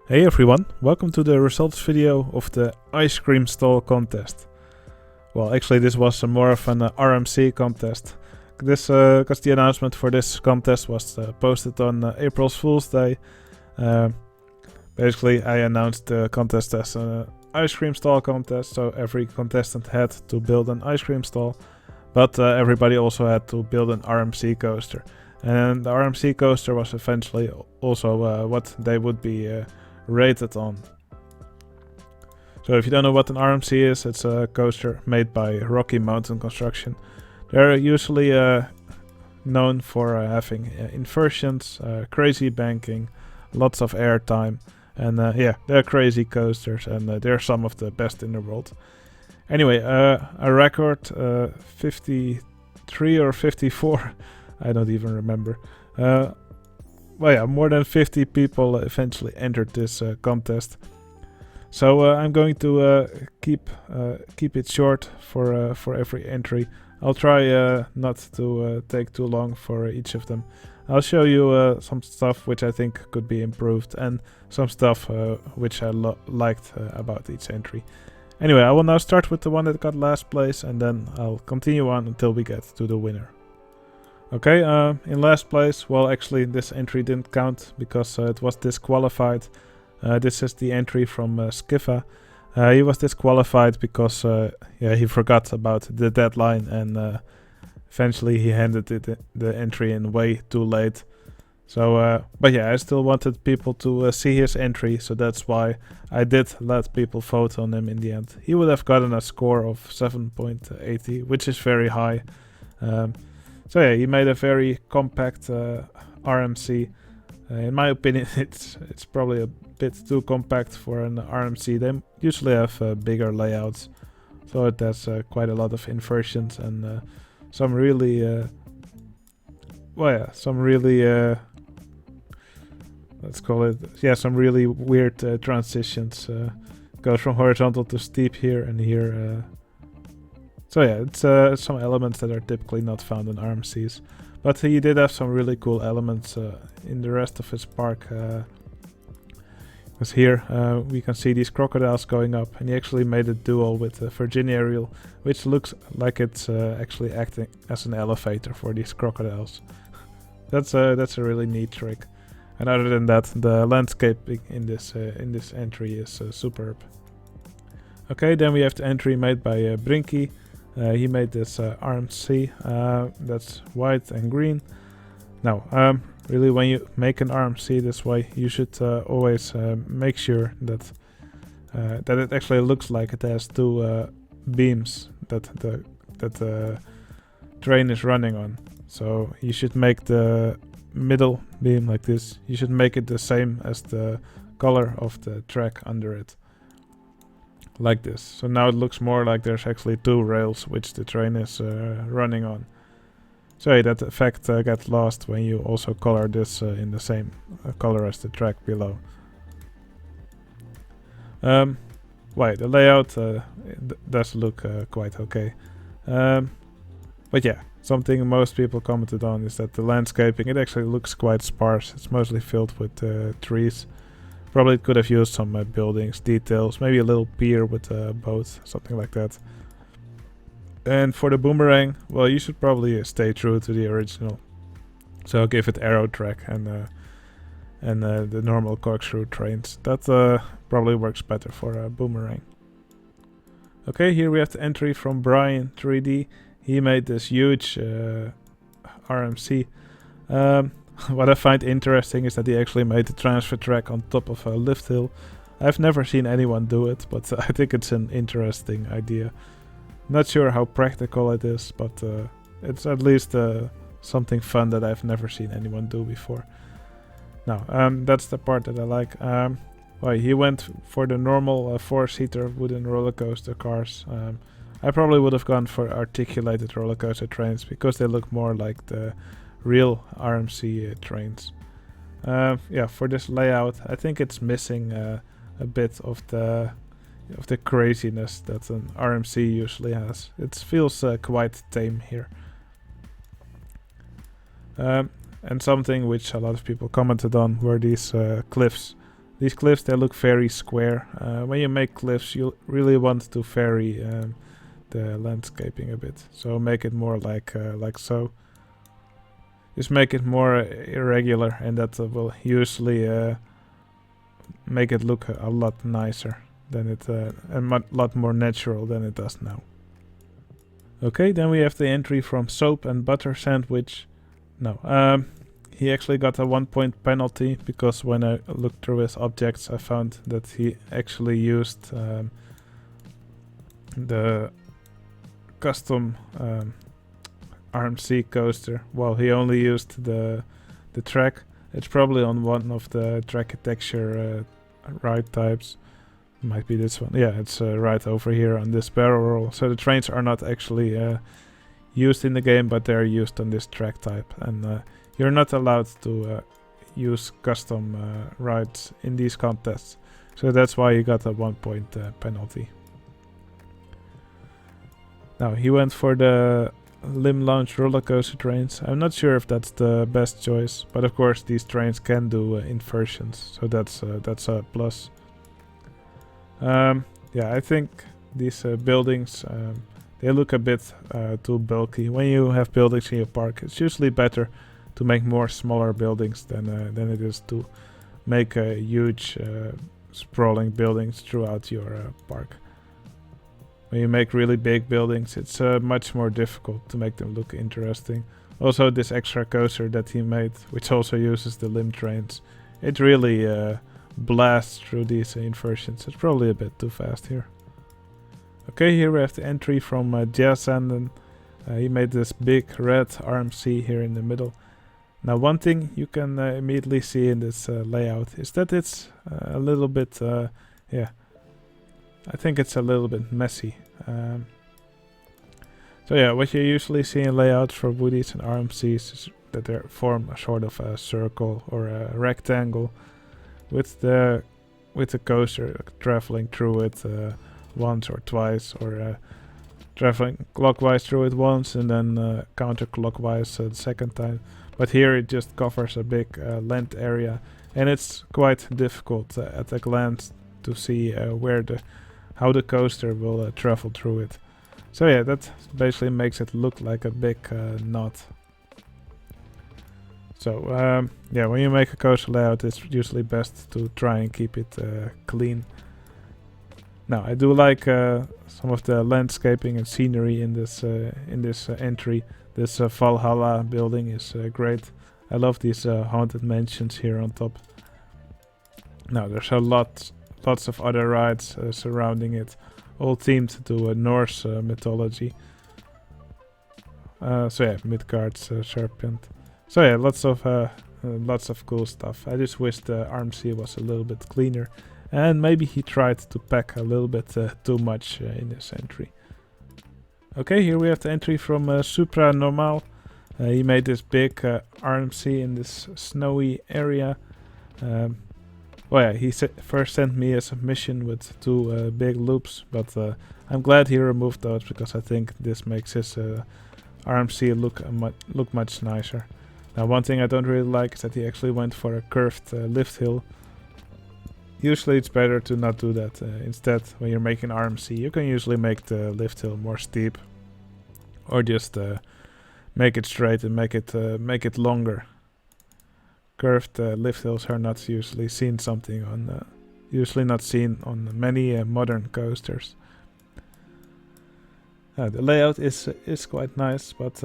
Hey everyone, welcome to the results video of the ice cream stall contest. Well, actually this was more of an RMC contest. This because the announcement for this contest was posted on April Fool's Day. Basically, I announced the contest as an ice cream stall contest, so every contestant had to build an ice cream stall, but everybody also had to build an RMC coaster. And the RMC coaster was eventually also what they would be rated on. So if you don't know what an RMC is, it's a coaster made by Rocky Mountain Construction. They're usually known for having inversions, crazy banking, lots of airtime, and yeah, they're crazy coasters, and they're some of the best in the world. Anyway, a record 53 or 54, I don't even remember. Well, yeah, more than 50 people eventually entered this contest. So I'm going to keep it short for every entry. I'll try not to take too long for each of them. I'll show you some stuff which I think could be improved and some stuff which I liked about each entry. Anyway, I will now start with the one that got last place, and then I'll continue on until we get to the winner. Okay, in last place, well, actually this entry didn't count because it was disqualified. This is the entry from Skiffa. He was disqualified because yeah, he forgot about the deadline, and eventually he handed the entry in way too late. So, but yeah, I still wanted people to see his entry, so that's why I did let people vote on him in the end. He would have gotten a score of 7.80, which is very high. So yeah, he made a very compact RMC. In my opinion, it's probably a bit too compact for an RMC. They usually have bigger layouts, so it has quite a lot of inversions and some really, well, yeah, some really, let's call it, yeah, some really weird transitions. Goes from horizontal to steep here and here. So yeah, it's some elements that are typically not found in RMCs. But he did have some really cool elements in the rest of his park. Because here we can see these crocodiles going up, and he actually made a duel with Virginia Ariel, which looks like it's actually acting as an elevator for these crocodiles. That's a really neat trick. And other than that, the landscaping in this entry is superb. Okay, then we have the entry made by Brinkie. He made this RMC that's white and green. Now, really, when you make an RMC this way, you should always make sure that it actually looks like it has two beams that the train is running on. So you should make the middle beam like this. You should make it the same as the color of the track under it. Like this. So now it looks more like there's actually two rails which the train is running on. So yeah, that effect gets lost when you also color this in the same color as the track below. Well, the layout does look quite okay. But yeah, something most people commented on is that the landscaping, it actually looks quite sparse. It's mostly filled with trees. Probably could have used some buildings, details, maybe a little pier with a boat, something like that. And for the boomerang, well, you should probably stay true to the original. So give it arrow track and the normal corkscrew trains. That probably works better for a boomerang. Okay, here we have the entry from Brian 3D. He made this huge RMC. What I find interesting is that he actually made the transfer track on top of a lift hill. I've never seen anyone do it, but I think it's an interesting idea. Not sure how practical it is, but it's at least something fun that I've never seen anyone do before. Now, that's the part that I like. Well, he went for the normal four-seater wooden roller coaster cars. I probably would have gone for articulated roller coaster trains because they look more like the real RMC trains. Yeah, for this layout, I think it's missing a bit of the craziness that an RMC usually has. It feels quite tame here. And something which a lot of people commented on were these cliffs. these cliffs, they look very square. When you make cliffs, you really want to vary the landscaping a bit. So make it more like so. Just make it more irregular, and that will usually make it look a lot nicer than it and lot more natural than it does now. Okay, then we have the entry from soap and butter sandwich. No, he actually got a 1 point penalty because when I looked through his objects, I found that he actually used the custom RMC coaster while he only used the track. It's probably on one of the track texture ride types. Might be this one. Yeah, it's right over here on this barrel roll. So the trains are not actually used in the game, but they're used on this track type. And you're not allowed to use custom rides in these contests. So that's why he got a 1 point penalty. Now he went for the limb launch roller coaster trains. I'm not sure if that's the best choice, but of course these trains can do inversions, so that's a plus. Yeah, I think these buildings they look a bit too bulky. When you have buildings in your park, it's usually better to make more smaller buildings than it is to make huge sprawling buildings throughout your park. When you make really big buildings, it's much more difficult to make them look interesting. Also, this extra coaster that he made, which also uses the limb trains, it really blasts through these inversions. It's probably a bit too fast here. Okay, here we have the entry from Jazzanden. He made this big red RMC here in the middle. Now, one thing you can immediately see in this layout is that it's a little bit, yeah, I think it's a little bit messy. So yeah, what you usually see in layouts for woodies and RMCs is that they form a sort of a circle or a rectangle with the coaster traveling through it once or twice, or traveling clockwise through it once and then counterclockwise the second time. But here it just covers a big length area, and it's quite difficult at a glance to see how the coaster will travel through it. So yeah, that basically makes it look like a big knot. So yeah, when you make a coaster layout, it's usually best to try and keep it clean. Now, I do like some of the landscaping and scenery in this entry. This Valhalla building is great. I love these haunted mansions here on top. Now, there's lots of other rides surrounding it, all themed to Norse mythology. So yeah, Midgard's Serpent. So yeah, lots of cool stuff. I just wish the RMC was a little bit cleaner, and maybe he tried to pack a little bit too much in this entry. Okay, here we have the entry from SupraNormaal. He made this big RMC in this snowy area. Well, yeah, he first sent me a submission with two big loops, but I'm glad he removed those because I think this makes his RMC look much nicer. Now, one thing I don't really like is that he actually went for a curved lift hill. Usually it's better to not do that. Instead, when you're making RMC, you can usually make the lift hill more steep, or just make it straight and make it longer. Curved lift hills are not usually seen not seen on many modern coasters. The layout is quite nice, but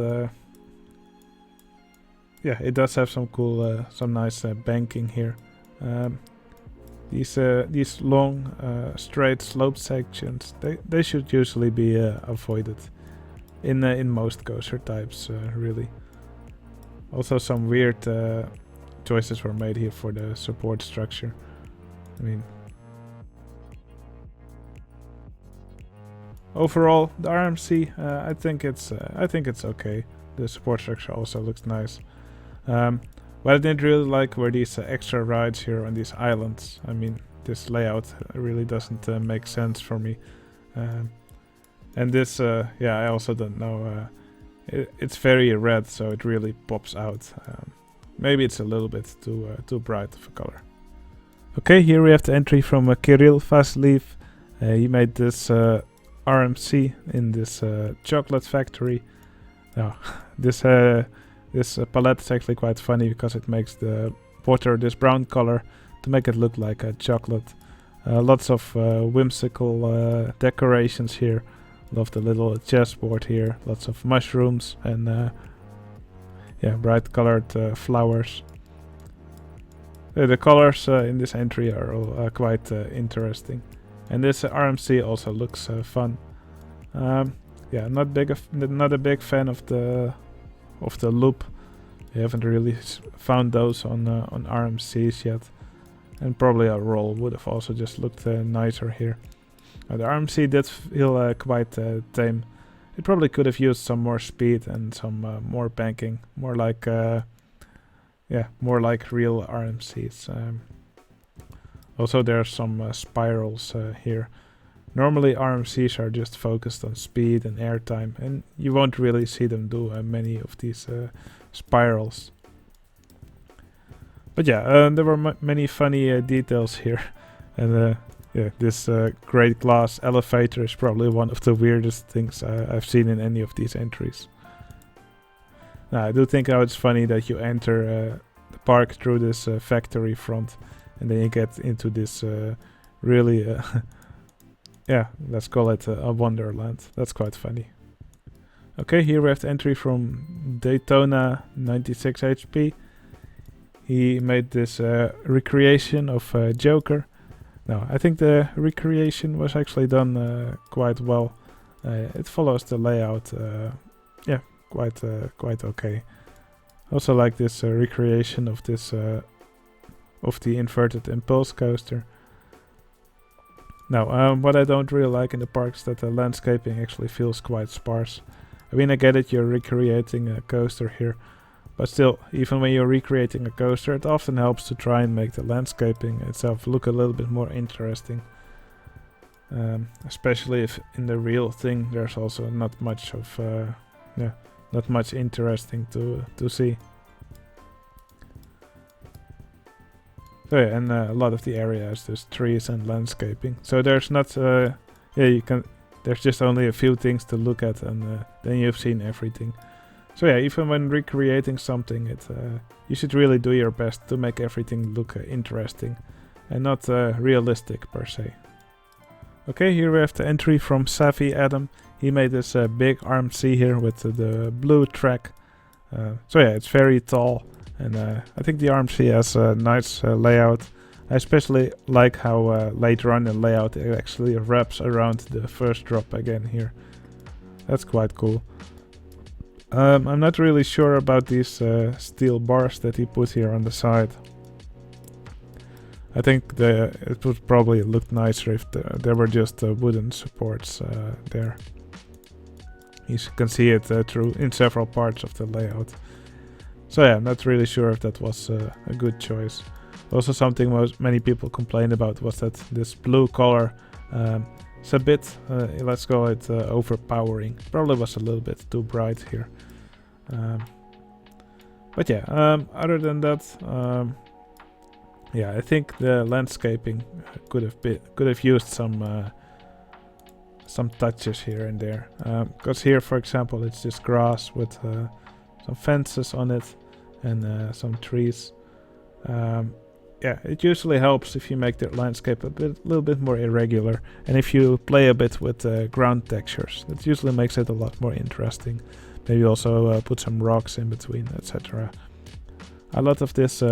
yeah, it does have some cool, some nice banking here. These long, straight slope sections, they should usually be avoided in most coaster types, really. Also, some weird choices were made here for the support structure. I mean, overall, the RMC, I think it's okay. The support structure also looks nice. What I didn't really like were these extra rides here on these islands. I mean, this layout really doesn't make sense for me. And this, yeah, I also don't know. It's very red, so it really pops out. Maybe it's a little bit too bright of a color. Okay, here we have the entry from Kirill Vasiliv. He made this RMC in this chocolate factory. Now, this palette is actually quite funny because it makes the water this brown color to make it look like chocolate. Lots of whimsical decorations here. Love the little chessboard here. Lots of mushrooms and bright colored flowers. The colors in this entry are all quite interesting. And this RMC also looks fun. Not a big fan of the loop. I haven't really found those on RMCs yet. And probably a roll would have also just looked nicer here. The RMC did feel quite tame. It probably could have used some more speed and some more banking. More like real RMCs. Also, there are some spirals here. Normally, RMCs are just focused on speed and airtime, and you won't really see them do many of these spirals. But yeah, there were many funny details here, and this great glass elevator is probably one of the weirdest things I've seen in any of these entries. Now, I do think it's funny that you enter the park through this factory front, and then you get into this really, let's call it a wonderland. That's quite funny. Okay, here we have the entry from Daytona 96 HP. He made this recreation of Joker. Now, I think the recreation was actually done quite well. It follows the layout, quite okay. Also like this recreation of this of the inverted impulse coaster. Now, what I don't really like in the park is that the landscaping actually feels quite sparse. I mean, I get it, you're recreating a coaster here, but still, even when you're recreating a coaster, it often helps to try and make the landscaping itself look a little bit more interesting. Especially if in the real thing there's also not much of, not much interesting to see. So yeah, and a lot of the area has just trees and landscaping. So there's not, there's just only a few things to look at, and then you've seen everything. So yeah, even when recreating something, you should really do your best to make everything look interesting, and not realistic per se. Okay, here we have the entry from Savvy Adam. He made this big RMC here with the blue track. So yeah, it's very tall. And I think the RMC has a nice layout. I especially like how later on in the layout it actually wraps around the first drop again here. That's quite cool. I'm not really sure about these steel bars that he put here on the side. I think it would probably look nicer if there were just wooden supports there. You can see it through in several parts of the layout. So yeah, I'm not really sure if that was a good choice. Also, something many people complained about was that this blue color is a bit, let's call it overpowering. Probably was a little bit too bright here. But yeah, other than that, I think the landscaping could have used some touches here and there. Because here, for example, it's just grass with some fences on it and some trees. It usually helps if you make the landscape a little bit more irregular, and if you play a bit with ground textures. That usually makes it a lot more interesting. Maybe also put some rocks in between, etc. A lot of this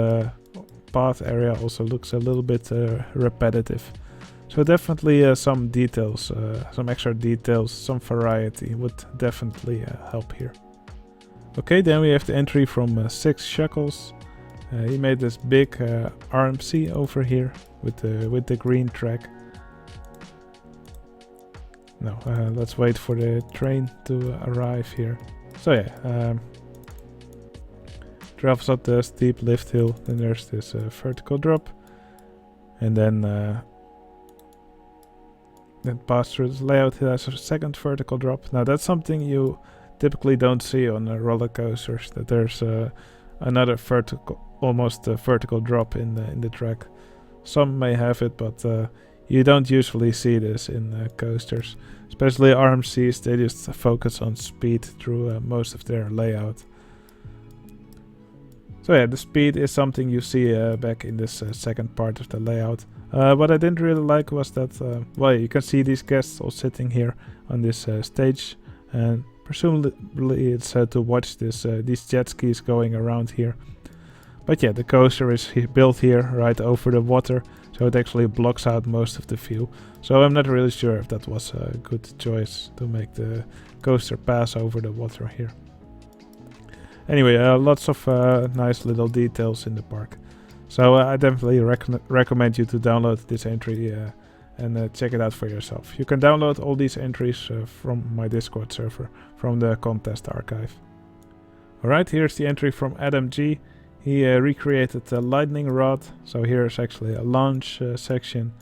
path area also looks a little bit repetitive. So definitely some details, some extra details, some variety would definitely help here. Okay, then we have the entry from 6 Shuckles. He made this big RMC over here with the green track. Now let's wait for the train to arrive here. So yeah, travels up the steep lift hill. Then there's this vertical drop, and then pass through this layout. It has a second vertical drop. Now that's something you typically don't see on roller coasters. That there's another vertical, almost vertical drop in the track. Some may have it, but you don't usually see this in coasters. Especially RMCs, they just focus on speed through most of their layout. So yeah, the speed is something you see back in this second part of the layout. What I didn't really like was that, well, you can see these guests all sitting here on this stage, and presumably it's to watch these jet skis going around here. But yeah, the coaster is built here right over the water, so it actually blocks out most of the view. So I'm not really sure if that was a good choice to make the coaster pass over the water here. Anyway, lots of nice little details in the park. So I definitely recommend you to download this entry and check it out for yourself. You can download all these entries from my Discord server, from the contest archive. Alright, here's the entry from Adam G. He recreated the lightning rod, so here's actually a launch section.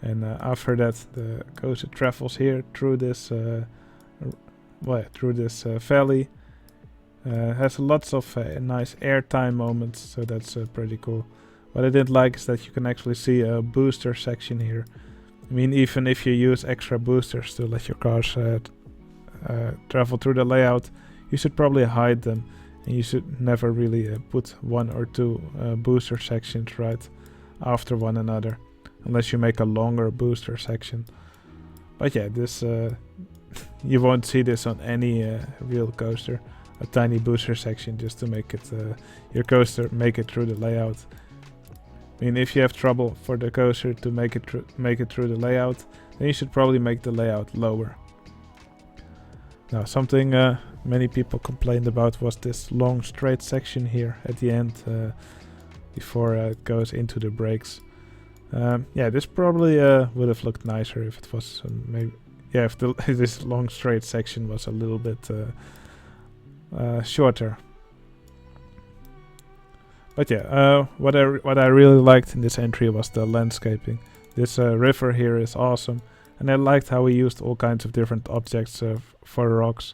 And after that, the coaster travels here through this valley. Has lots of nice airtime moments, so that's pretty cool. What I didn't like is that you can actually see a booster section here. I mean, even if you use extra boosters to let your cars travel through the layout, you should probably hide them. And you should never really put one or two booster sections right after one another, unless you make a longer booster section. But yeah, this you won't see this on any real coaster. A tiny booster section just to make it your coaster make it through the layout. I mean, if you have trouble for the coaster to make it through the layout, then you should probably make the layout lower. Now, something many people complained about was this long straight section here at the end before it goes into the brakes. Yeah, this probably would have looked nicer if it was maybe, yeah, if this long straight section was a little bit shorter. But yeah, what I really liked in this entry was the landscaping. This river here is awesome, and I liked how we used all kinds of different objects for rocks,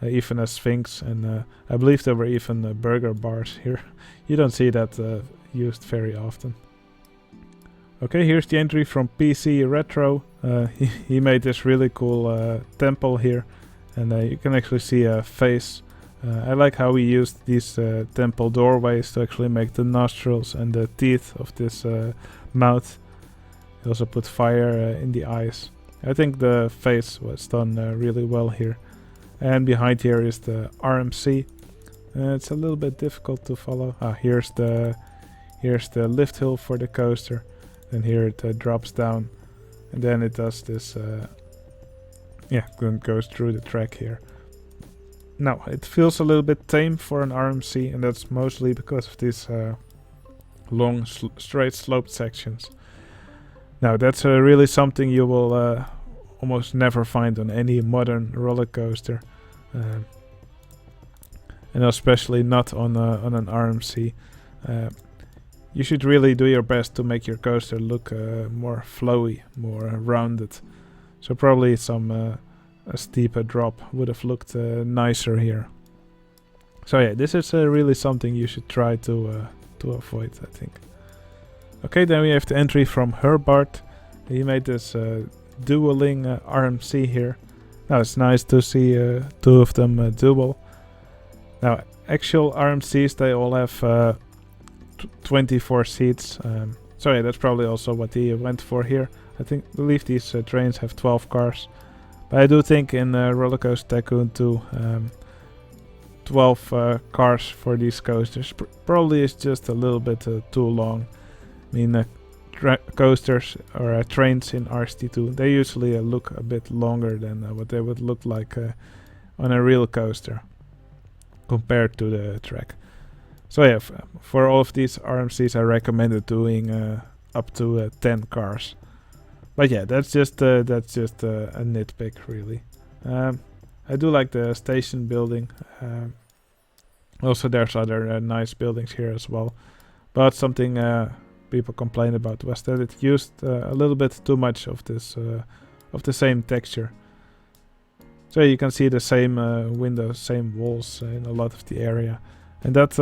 even a sphinx, and I believe there were even burger bars here. You don't see that used very often. Okay, here's the entry from PCretro. He made this really cool temple here, and you can actually see a face. I like how he used these temple doorways to actually make the nostrils and the teeth of this mouth. He also put fire in the eyes. I think the face was done really well here. And behind here is the RMC. It's a little bit difficult to follow. Here's the lift hill for the coaster. And here it drops down. And then it does this, then goes through the track here. Now, it feels a little bit tame for an RMC, and that's mostly because of these long straight sloped sections. Now, that's really something you will almost never find on any modern roller coaster, and especially not on an RMC. You should really do your best to make your coaster look more flowy, more rounded. So probably a steeper drop would have looked nicer here. So yeah, this is really something you should try to avoid, I think. Okay, then we have the entry from Herbart. He made this dueling RMC here. Now it's nice to see two of them duel. Now, actual RMCs, they all have 24 seats. So yeah, that's probably also what he went for here. I believe these trains have 12 cars. But I do think in Roller Coaster Tycoon 2, 12 cars for these coasters probably is just a little bit too long. I mean, coasters or trains in RCT2, they usually look a bit longer than what they would look like on a real coaster compared to the track. So yeah, for all of these RMCs, I recommended doing up to 10 cars. But yeah, that's just a nitpick, really. I do like the station building. Also, there's other nice buildings here as well. But something people complained about was that it used a little bit too much of this of the same texture. So you can see the same windows, same walls in a lot of the area, and that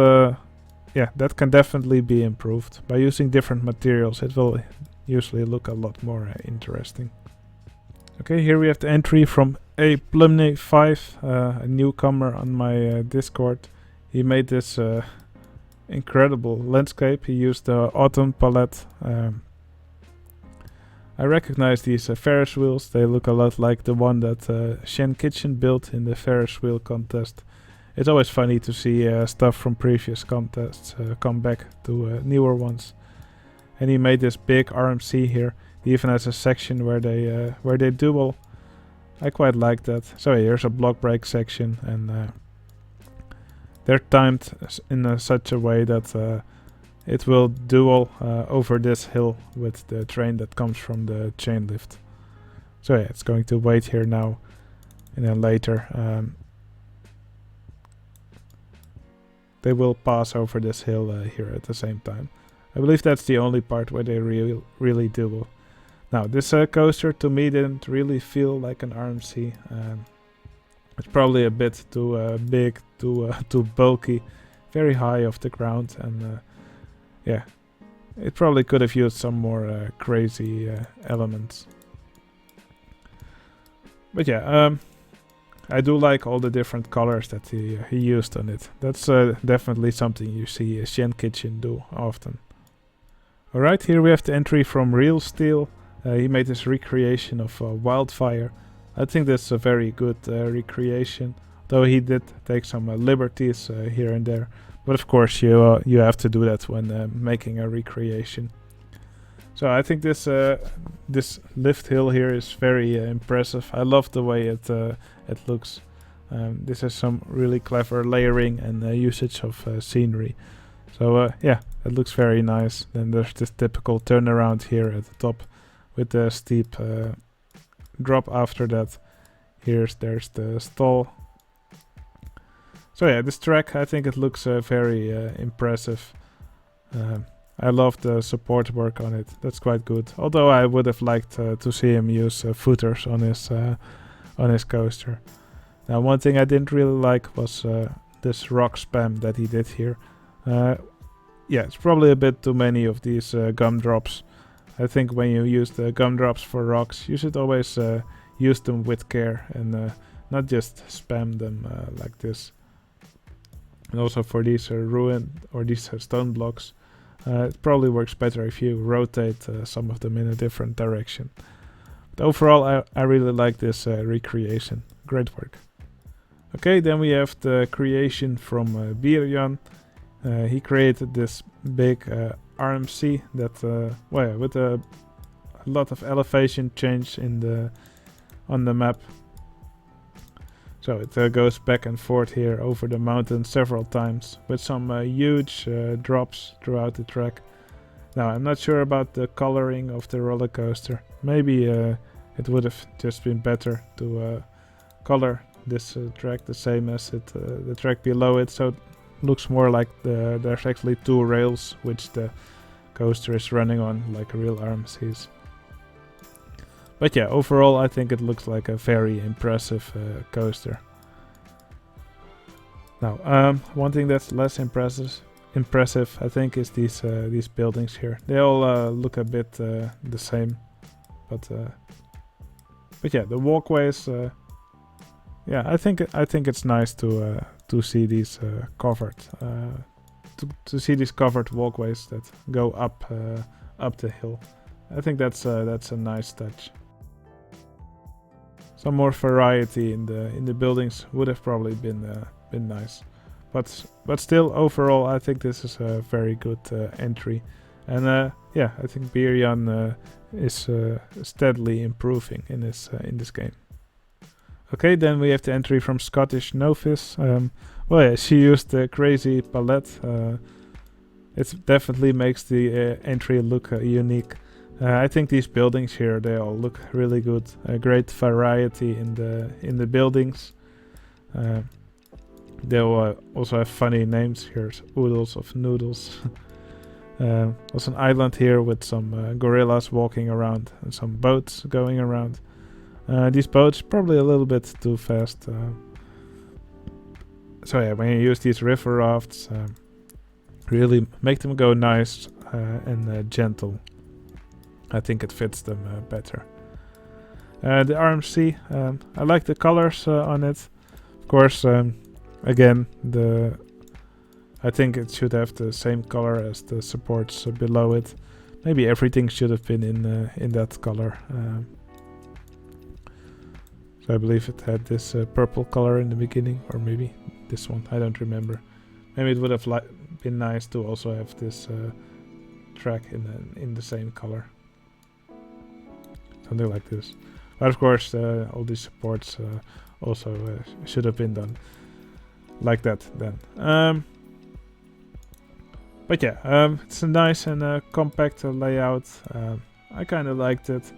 yeah, that can definitely be improved. By using different materials, it will usually look a lot more interesting. Okay, here we have the entry from a plumnehs, a newcomer on my Discord. He made this incredible landscape. He used the autumn palette. I recognize these Ferris wheels. They look a lot like the one that Shen Kitchen built in the Ferris wheel contest. It's always funny to see stuff from previous contests come back to newer ones. And he made this big RMC here. He even has a section where they duel. I quite like that. So here's a block break section, and they're timed in such a way that it will duel over this hill with the train that comes from the chain lift. So yeah, it's going to wait here now, and then later they will pass over this hill here at the same time. I believe that's the only part where they really duel. Now, this coaster to me didn't really feel like an RMC. It's probably a bit too big, too bulky, very high off the ground, and yeah, it probably could have used some more crazy elements. But yeah, I do like all the different colors that he used on it. That's definitely something you see Shen Kitchen do often. Alright, here we have the entry from Realsteel. He made this recreation of Wildfire. I think that's a very good recreation, though he did take some liberties here and there. But of course you have to do that when making a recreation. So I think this lift hill here is very impressive. I love the way it looks. This has some really clever layering and usage of scenery. So yeah, it looks very nice. Then there's this typical turnaround here at the top with the steep drop after that. There's the stall. So yeah, this track, I think it looks very impressive. I love the support work on it. That's quite good. Although I would have liked to see him use footers on his coaster. Now, one thing I didn't really like was this rock spam that he did here. Yeah, it's probably a bit too many of these gumdrops. I think when you use the gumdrops for rocks, you should always use them with care and not just spam them like this. And also for these ruined or these stone blocks, it probably works better if you rotate some of them in a different direction. But overall, I really like this recreation. Great work. Okay, then we have the creation from Bieryan. He created this big RMC that, well, yeah, with a lot of elevation change on the map. So it goes back and forth here over the mountain several times with some huge drops throughout the track. Now, I'm not sure about the coloring of the roller coaster. Maybe it would have just been better to color this track the same as the track below it, so it looks more like there's actually two rails which the coaster is running on, like real RMCs. But yeah, overall I think it looks like a very impressive coaster. Now, one thing that's less impressive I think is these buildings here. They all look a bit the same, but yeah, the walkways. Yeah, I think it's nice to see these covered to see these covered walkways that go up the hill. I think that's a nice touch. Some more variety in the buildings would have probably been nice, but still overall I think this is a very good entry, and yeah, I think Bieryan is steadily improving in this game. Okay, then we have the entry from Scottish.Novice. Well, yeah, she used the crazy palette. It definitely makes the entry look unique. I think these buildings here, they all look really good. A great variety in the buildings. They'll also have funny names. Here's Oodles of Noodles. There's an island here with some gorillas walking around and some boats going around. These boats probably a little bit too fast. So yeah, when you use these river rafts, Really make them go nice and gentle. I think it fits them better. The RMC, I like the colors on it. Of course, again, I think it should have the same color as the supports below it. Maybe everything should have been in that color. So I believe it had this purple color in the beginning, or maybe this one. I don't remember. Maybe it would have been nice to also have this track in the same color. Something like this. But of course, all these supports also should have been done like that then. But yeah, it's a nice and compact layout. I kind of liked it.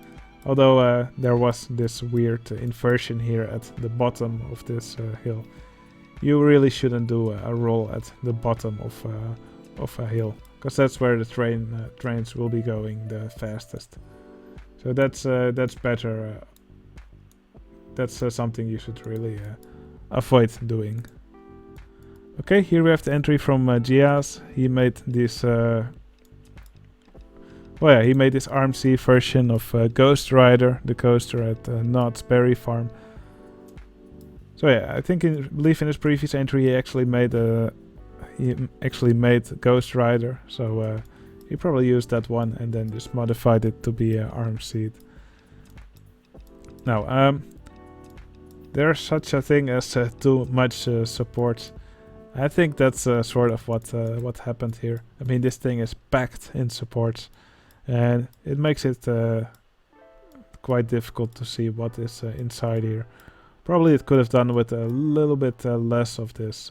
Although there was this weird inversion here at the bottom of this hill. You really shouldn't do a roll at the bottom of a hill, because that's where the trains will be going the fastest. So that's better. That's something you should really avoid doing. Okay, here we have the entry from Giaz. He made this. He made this RMC version of Ghost Rider, the coaster at Knott's Berry Farm. So yeah, I believe in his previous entry he actually made Ghost Rider. So he probably used that one and then just modified it to be RMC'd. Now, there's such a thing as too much support. I think that's sort of what happened here. I mean, this thing is packed in supports, and it makes it quite difficult to see what is inside here. Probably it could have done with a little bit less of this,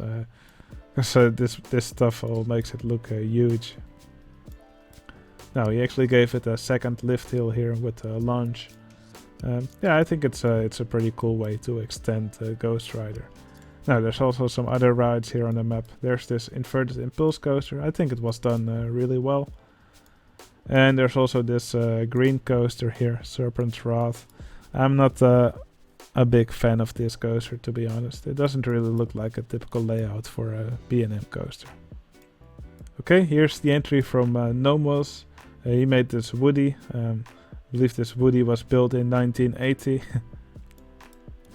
because this stuff all makes it look huge. Now he actually gave it a second lift hill here with a launch. Yeah, I think it's a pretty cool way to extend Ghost Rider. Now there's also some other rides here on the map. There's this inverted impulse coaster. I think it was done really well. And there's also this green coaster here, Serpent's Wrath. I'm not a big fan of this coaster, to be honest. It doesn't really look like a typical layout for a B&M coaster. Okay, here's the entry from Nomos. He made this Woody. I believe this Woody was built in 1980.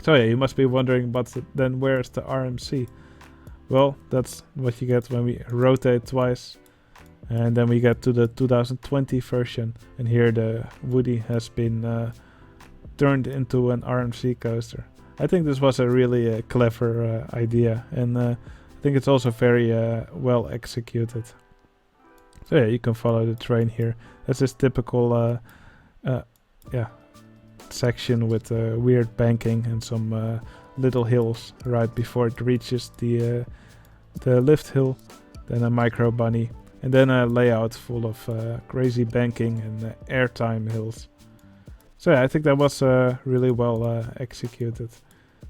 So yeah, you must be wondering, but then where's the RMC? Well, that's what you get when we rotate twice. And then we get to the 2020 version. And here the Woody has been turned into an RMC coaster. I think this was a really clever idea. And I think it's also very well executed. So yeah, you can follow the train here. That's this typical section with weird banking and some little hills right before it reaches the lift hill, then a micro bunny, and then a layout full of crazy banking and airtime hills. So yeah, I think that was really well executed.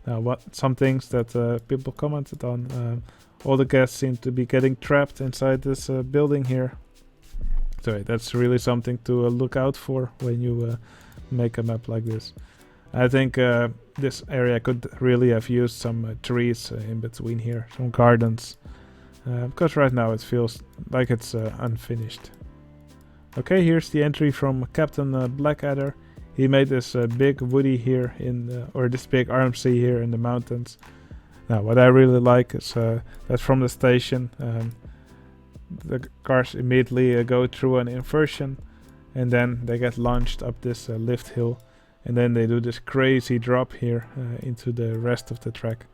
Now, some things that people commented on. All the guests seem to be getting trapped inside this building here. So yeah, that's really something to look out for when you make a map like this. I think this area could really have used some trees in between here, some gardens, because right now it feels like it's unfinished. Okay, here's the entry from Captain Blackadder. He made this big Woody here or this big RMC here in the mountains. Now, what I really like is that from the station, the cars immediately go through an inversion. And then they get launched up this lift hill. And then they do this crazy drop here into the rest of the track.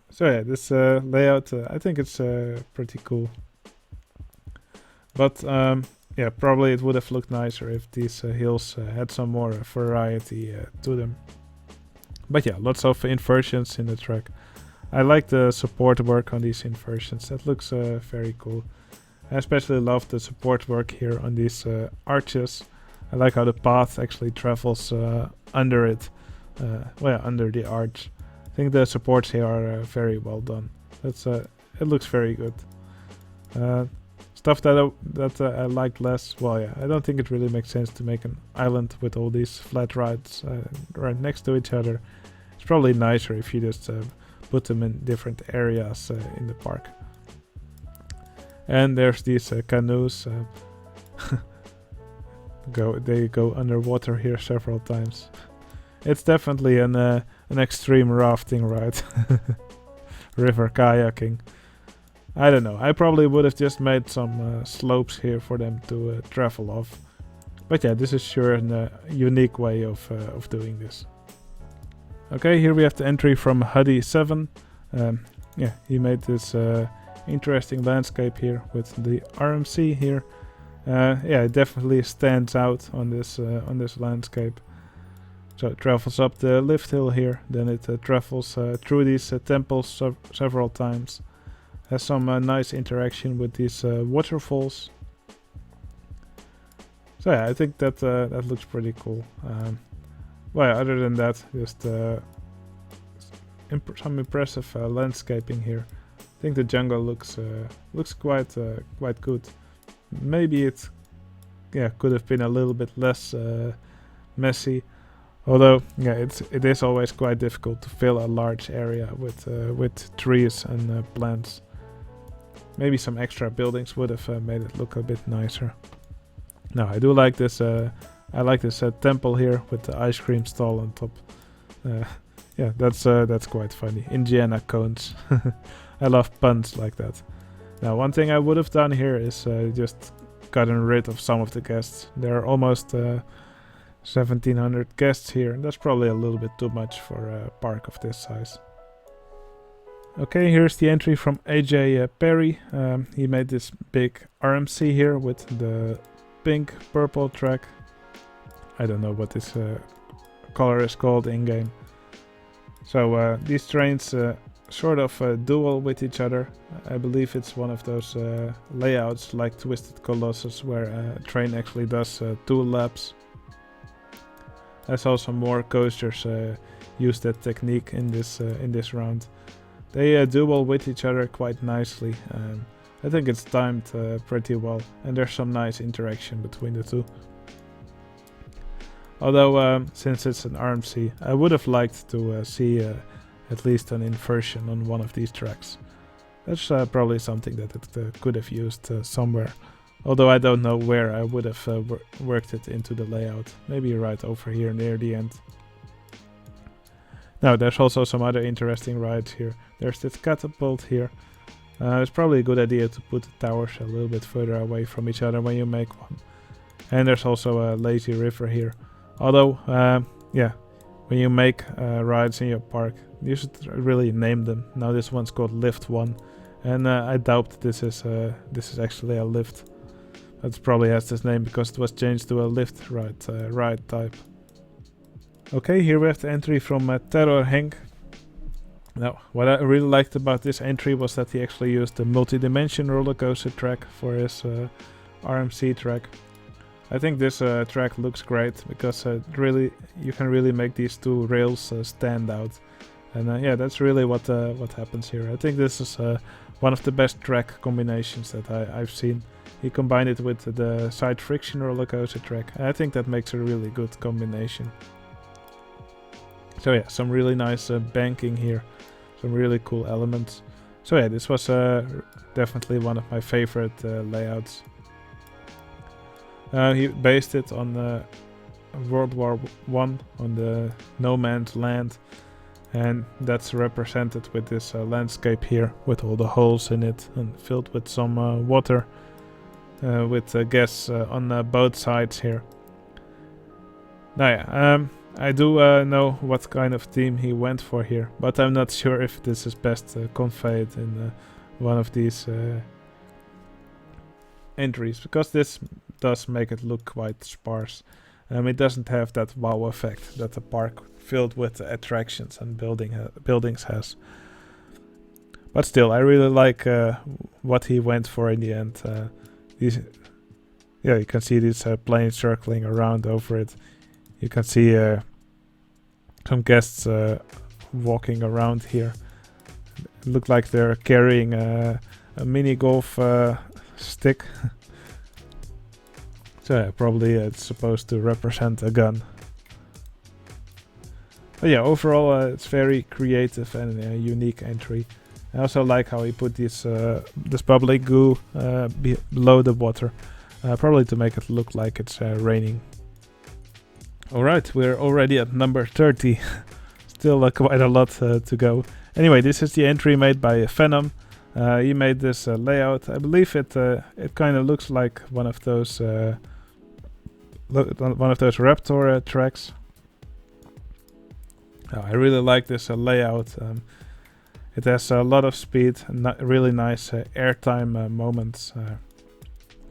So yeah, this layout, I think it's pretty cool. But yeah, probably it would have looked nicer if these hills had some more variety to them. But yeah, lots of inversions in the track. I like the support work on these inversions. That looks very cool. I especially love the support work here on these arches. I like how the path actually travels under it, under the arch. I think the supports here are very well done. It looks very good. Stuff that I like less. Well, yeah, I don't think it really makes sense to make an island with all these flat rides right next to each other. It's probably nicer if you just put them in different areas in the park. And there's these canoes. They go underwater here several times. It's definitely an extreme rafting ride. River kayaking. I don't know. I probably would have just made some slopes here for them to travel off. But yeah, this is sure a unique way of doing this. Okay, here we have the entry from Huddy7. Yeah, he made this interesting landscape here with the RMC here. Yeah, it definitely stands out on this landscape. So it travels up the lift hill here, then it travels through these temples several times. Has some nice interaction with these waterfalls. So yeah, I think that that looks pretty cool. Well, yeah, other than that, just some impressive landscaping here. I think the jungle looks quite good. Maybe it could have been a little bit less messy. Although, yeah, it is always quite difficult to fill a large area with trees and plants. Maybe some extra buildings would have made it look a bit nicer. No, I do like this. I like this temple here with the ice cream stall on top. Yeah, that's quite funny. Indiana cones. I love puns like that. Now, one thing I would have done here is just gotten rid of some of the guests. There are almost 1700 guests here, and that's probably a little bit too much for a park of this size. Okay, here's the entry from AJ Perry. He made this big RMC here with the pink purple track. I don't know what this color is called in game. So these trains sort of duel with each other. I believe it's one of those layouts like Twisted Colossus where a train actually does 2 laps. I saw some more coasters use that technique in this round. They duel with each other quite nicely. I think it's timed pretty well, and there's some nice interaction between the two. Although, since it's an RMC, I would have liked to see at least an inversion on one of these tracks. That's probably something that it could have used somewhere. Although I don't know where I would have worked it into the layout. Maybe right over here near the end. Now, there's also some other interesting rides here. There's this catapult here. It's probably a good idea to put the towers a little bit further away from each other when you make one. And there's also a lazy river here. Although, yeah, when you make rides in your park, you should really name them. Now this one's called Lift 1. And I doubt this is actually a lift. It probably has this name because it was changed to a lift ride type. Okay, here we have the entry from Terror Henk. Now, what I really liked about this entry was that he actually used the multi-dimension roller coaster track for his RMC track. I think this track looks great because you can really make these two rails stand out. And yeah, that's really what happens here. I think this is one of the best track combinations that I've seen. He combined it with the side friction roller coaster track, and I think that makes a really good combination. So yeah, some really nice banking here, some really cool elements. So yeah, this was definitely one of my favorite layouts. He based it on World War I, on the no man's land, and that's represented with this landscape here with all the holes in it and filled with some water. With guests on both sides here. Now yeah, I do know what kind of theme he went for here, but I'm not sure if this is best conveyed in one of these entries, because this does make it look quite sparse. It doesn't have that wow effect that a park filled with attractions and buildings has. But still, I really like what he went for in the end. Yeah, you can see these planes circling around over it. You can see some guests walking around here. It look like they're carrying a mini golf stick. So yeah, probably it's supposed to represent a gun. But yeah, overall it's very creative and a unique entry. I also like how he put this bubbly goo below the water, probably to make it look like it's raining. Alright, we're already at number 30. Still quite a lot to go. Anyway, this is the entry made by Venom. He made this layout. I believe it kind of looks like one of those Raptor tracks. I really like this layout. It has a lot of speed, really nice airtime moments,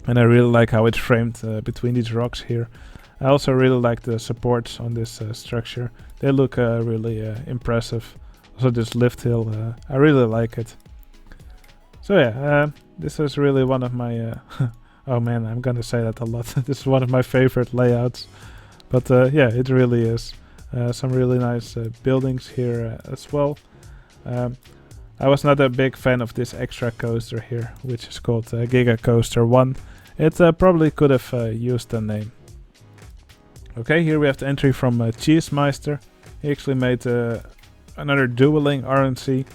and I really like how it's framed between these rocks here. I also really like the supports on this structure. They look really impressive. Also this lift hill, I really like it. So yeah, this is really one of my... oh man, I'm gonna say that a lot. This is one of my favorite layouts. But yeah, it really is. Some really nice buildings here as well. I was not a big fan of this extra coaster here, which is called Giga Coaster 1. It probably could have used a name. Okay, here we have the entry from Cheesemeister. He actually made another dueling RMC.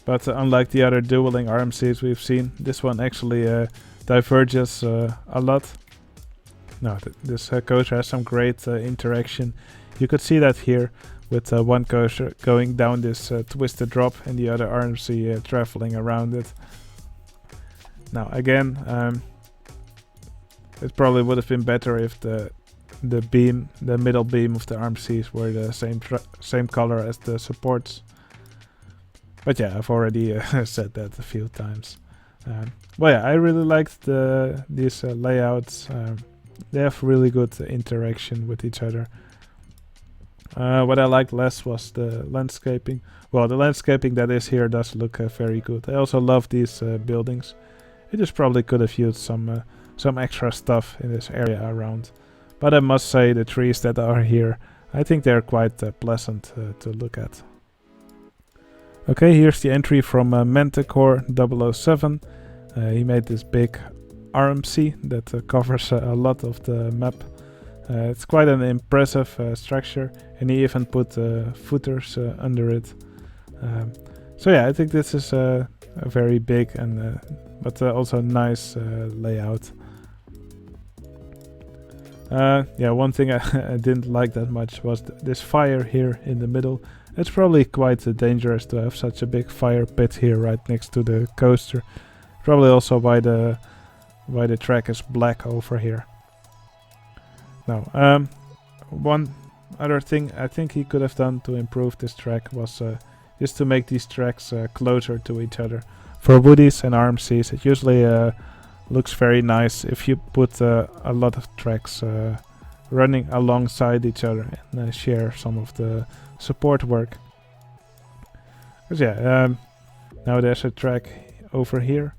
But unlike the other dueling RMCs we've seen, this one actually diverges a lot. No, this coaster has some great interaction. You could see that here with one coaster going down this twisted drop and the other RMC traveling around it. Now again, it probably would have been better if the middle beam of the RMCs were the same color as the supports. But yeah, I've already said that a few times. Well yeah, I really liked these layouts. They have really good interaction with each other. What I liked less was the landscaping. Well, the landscaping that is here does look very good. I also love these buildings. It just probably could have used some extra stuff in this area around. But I must say the trees that are here, I think they're quite pleasant to look at. Okay, here's the entry from Mattdonna 007. He made this big RMC that covers a lot of the map. It's quite an impressive structure, and he even put footers under it. So yeah, I think this is a very big and but also nice layout. Yeah, one thing I didn't like that much was this fire here in the middle. It's probably quite dangerous to have such a big fire pit here right next to the coaster. Probably also why the track is black over here. Now, one other thing I think he could have done to improve this track was just to make these tracks closer to each other. For woodies and RMCs, it usually looks very nice if you put a lot of tracks running alongside each other and share some of the support work. But yeah, now there's a track over here,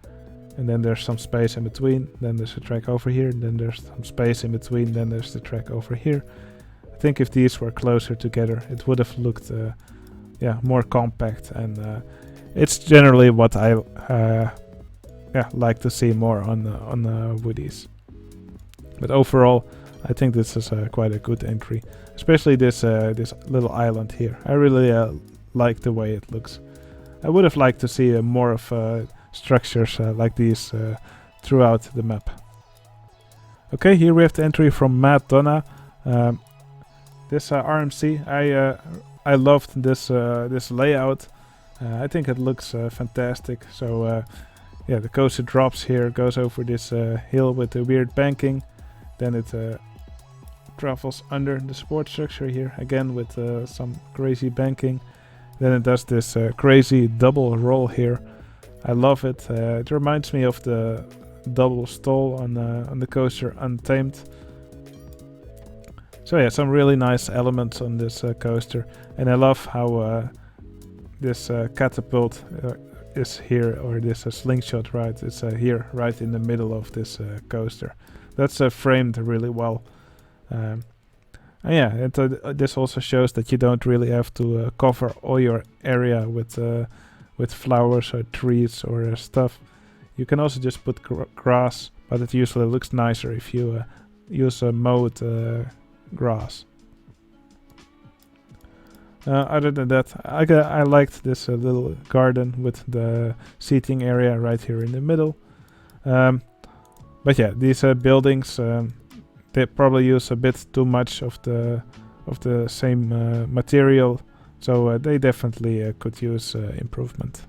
and then there's some space in between, then there's a track over here, and then there's some space in between, then there's the track over here. I think if these were closer together, it would have looked yeah, more compact, and it's generally what I yeah, like to see more on the woodies. But overall, I think this is quite a good entry, especially this little island here. I really like the way it looks. I would have liked to see more of structures like these throughout the map. Okay, here we have the entry from Mattdonna. This RMC, I loved this layout. I think it looks fantastic. So yeah, the coaster drops here, goes over this hill with the weird banking. Then it travels under the support structure here, again with some crazy banking. Then it does this crazy double roll here. I love it. It reminds me of the double stall on the coaster Untamed. So yeah, some really nice elements on this coaster. And I love how this catapult is here, or this slingshot, right? It's here, right in the middle of this coaster. That's framed really well. And yeah, this also shows that you don't really have to cover all your area with flowers or trees or stuff. You can also just put grass, but it usually looks nicer if you use a mowed grass. Other than that, I liked this little garden with the seating area right here in the middle. But yeah, these buildings, they probably use a bit too much of the same material, so they definitely could use improvement.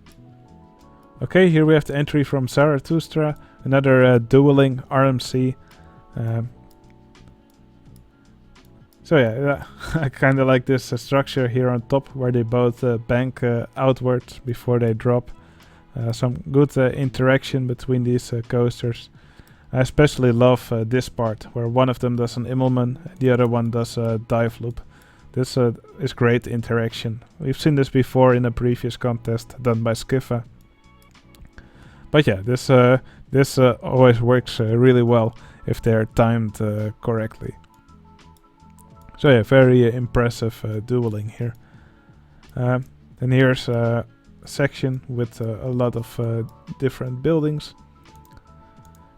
Okay, here we have the entry from Zarathustra, another dueling RMC. So yeah, I kind of like this structure here on top where they both bank outwards before they drop. Some good interaction between these coasters. I especially love this part where one of them does an Immelman, the other one does a dive loop. This is great interaction. We've seen this before in a previous contest done by Skiffa. But yeah, this always works really well if they're timed correctly. So yeah, very impressive dueling here. And here's a section with a lot of different buildings.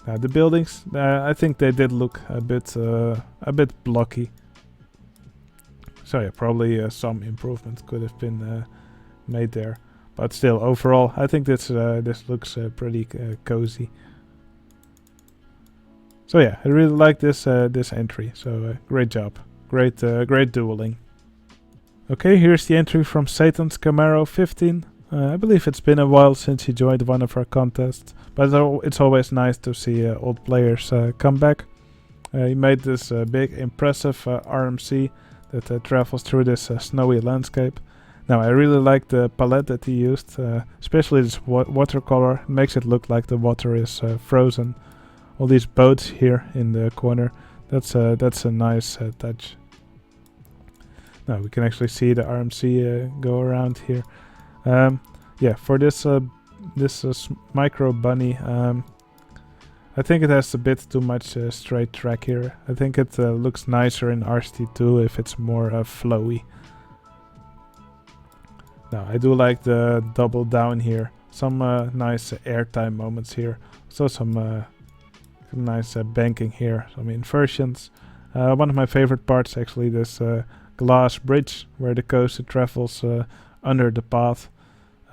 Now the buildings, I think they did look a bit blocky. So yeah, probably some improvement could have been made there. But still, overall, I think this looks pretty cozy. So yeah, I really like this entry. So great job. Great dueling. Okay, here's the entry from Satan's Camaro 15. I believe it's been a while since he joined one of our contests, but it's always nice to see old players come back. He made this big, impressive RMC that travels through this snowy landscape. Now, I really like the palette that he used, especially this watercolor. It makes it look like the water is frozen. All these boats here in the corner. That's a nice touch. Now we can actually see the RMC go around here. Yeah, for this micro bunny, I think it has a bit too much straight track here. I think it looks nicer in RCT2 if it's more flowy. Now I do like the double down here. Some nice airtime moments here. Also some nice banking here, some inversions. One of my favorite parts actually this glass bridge where the coaster travels under the path.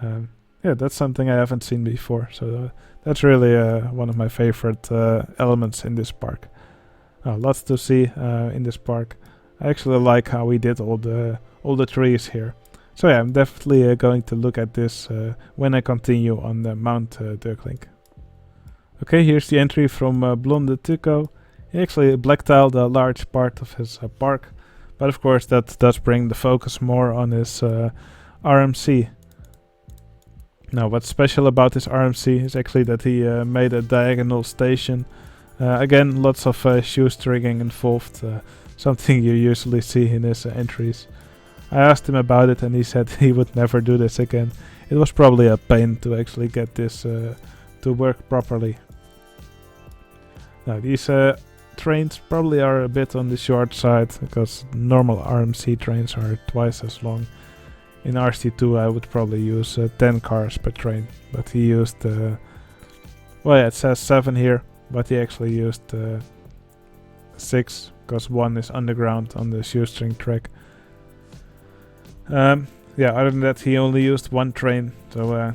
Yeah, that's something I haven't seen before, so that's really one of my favorite elements in this park. Lots to see in this park. I actually like how we did all the trees here. So yeah, I'm definitely going to look at this when I continue on the Mount Dirkling. Okay, here's the entry from Blonde Tuco. He actually black-tiled a large part of his park, but of course that does bring the focus more on his RMC. Now what's special about this RMC is actually that he made a diagonal station. Again, lots of shoestringing involved, something you usually see in his entries. I asked him about it and he said he would never do this again. It was probably a pain to actually get this to work properly. Now these trains probably are a bit on the short side because normal RMC trains are twice as long. In RC2 I would probably use 10 cars per train, but he used, well yeah, it says 7 here, but he actually used 6 because 1 is underground on the shoestring track. Yeah, other than that he only used 1 train, so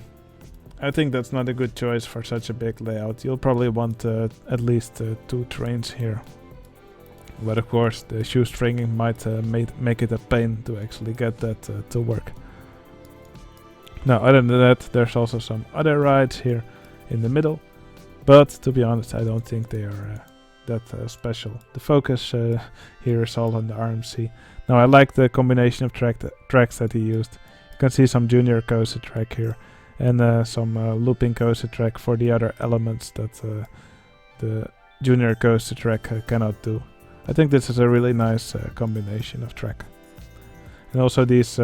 I think that's not a good choice for such a big layout. You'll probably want at least 2 trains here. But of course the shoestringing might make it a pain to actually get that to work. Now other than that there's also some other rides here in the middle. But to be honest I don't think they are that special. The focus here is all on the RMC. Now I like the combination of tracks that he used. You can see some junior coaster track here. And some looping coaster track for the other elements that the junior coaster track cannot do. I think this is a really nice combination of track. And also these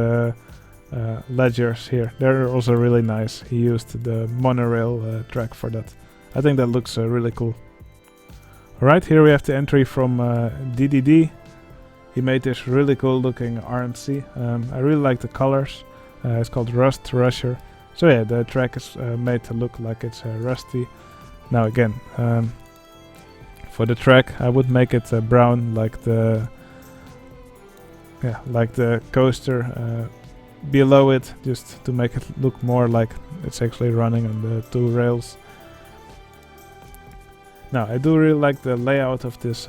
ledgers here, they're also really nice. He used the monorail track for that. I think that looks really cool. Alright, here we have the entry from Dedede. He made this really cool looking RMC. I really like the colors. It's called Rust Rusher. So yeah, the track is made to look like it's rusty. Now again, for the track I would make it brown like the coaster below it, just to make it look more like it's actually running on the 2 rails. Now, I do really like the layout of this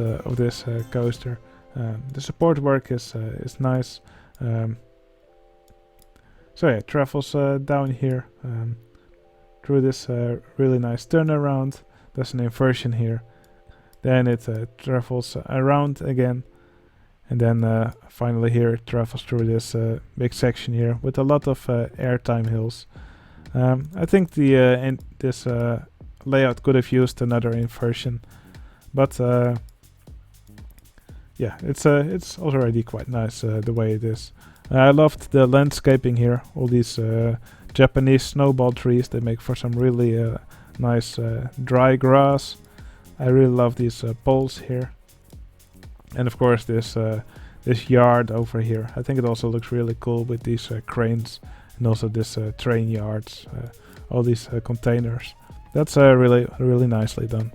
coaster. The support work is nice. So yeah, it travels down here through this really nice turnaround. There's an inversion here. Then it travels around again. And then finally here it travels through this big section here with a lot of airtime hills. I think this layout could have used another inversion, but yeah, it's already quite nice the way it is. I loved the landscaping here, all these Japanese snowball trees. They make for some really nice dry grass. I really love these poles here. And of course this yard over here. I think it also looks really cool with these cranes and also this train yards, all these containers. That's really nicely done.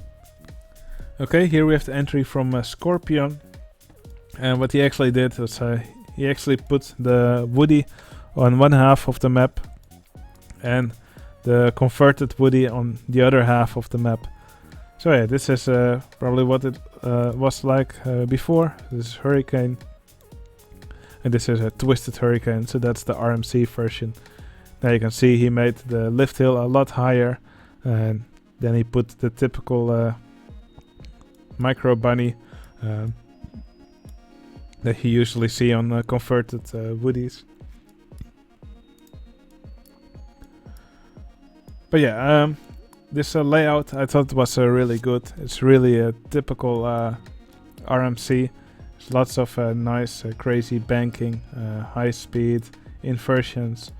Okay, here we have the entry from Skorpion. And what he actually did was he actually put the Woody on one half of the map and the converted Woody on the other half of the map. So yeah, this is probably what it was like before. This is Hurricane. And this is a Twisted Hurricane, so that's the RMC version. Now you can see he made the lift hill a lot higher. And then he put the typical micro bunny that you usually see on converted Woodies. But yeah, this layout I thought was really good. It's really a typical RMC. There's lots of nice crazy banking, high speed, inversions.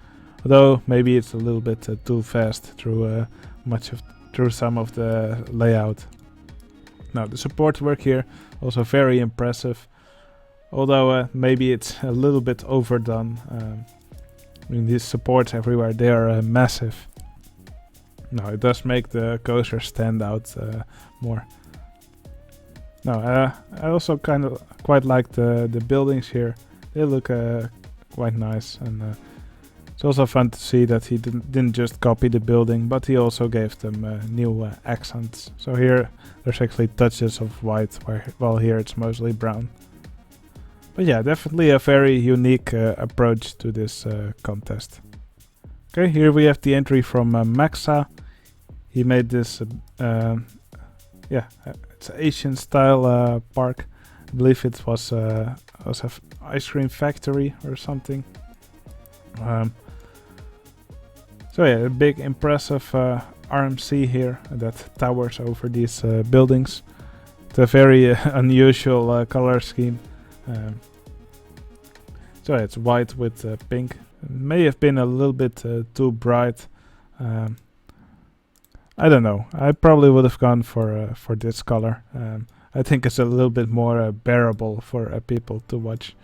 Although maybe it's a little bit too fast through some of the layout. Now the support work here also very impressive. Although maybe it's a little bit overdone. I mean, these supports everywhere, they are massive. No, it does make the coaster stand out more. Now, I also quite like the buildings here. They look quite nice, and it's also fun to see that he didn't just copy the building, but he also gave them new accents. So here, there's actually touches of white, while here it's mostly brown. But yeah, definitely a very unique approach to this contest. Okay, here we have the entry from Maxa. He made this, it's an Asian style park. I believe it was an ice cream factory or something. So yeah, a big impressive RMC here that towers over these buildings. It's a very unusual color scheme. So yeah, it's white with pink. It may have been a little bit too bright. I don't know. I probably would have gone for this color. I think it's a little bit more bearable for people to watch.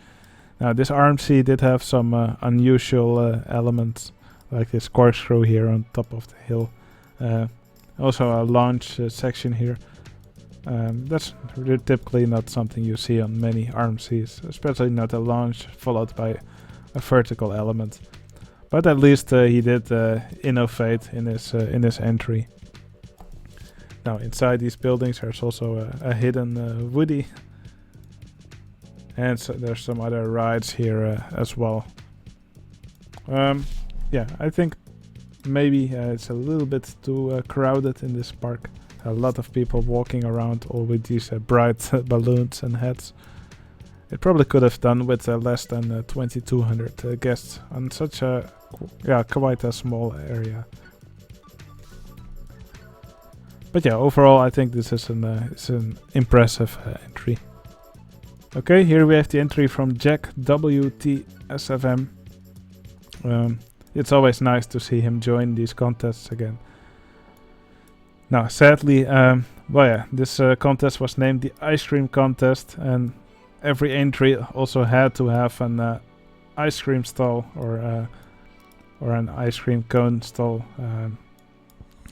Now this RMC did have some unusual elements, like this corkscrew here on top of the hill. Also a launch section here. That's typically not something you see on many RMCs, especially not a launch followed by a vertical element. But at least he did innovate in his entry. Now inside these buildings there's also a hidden Woody. And so there's some other rides here as well. Yeah, I think maybe it's a little bit too crowded in this park. A lot of people walking around, all with these bright balloons and hats. It probably could have done with less than 2,200 guests on such a quite a small area. But yeah, overall I think this is an impressive entry. Okay, here we have the entry from Jack WTSFM. It's always nice to see him join these contests again. Now, sadly, this contest was named the Ice Cream Contest, and every entry also had to have an ice cream stall or an ice cream cone stall.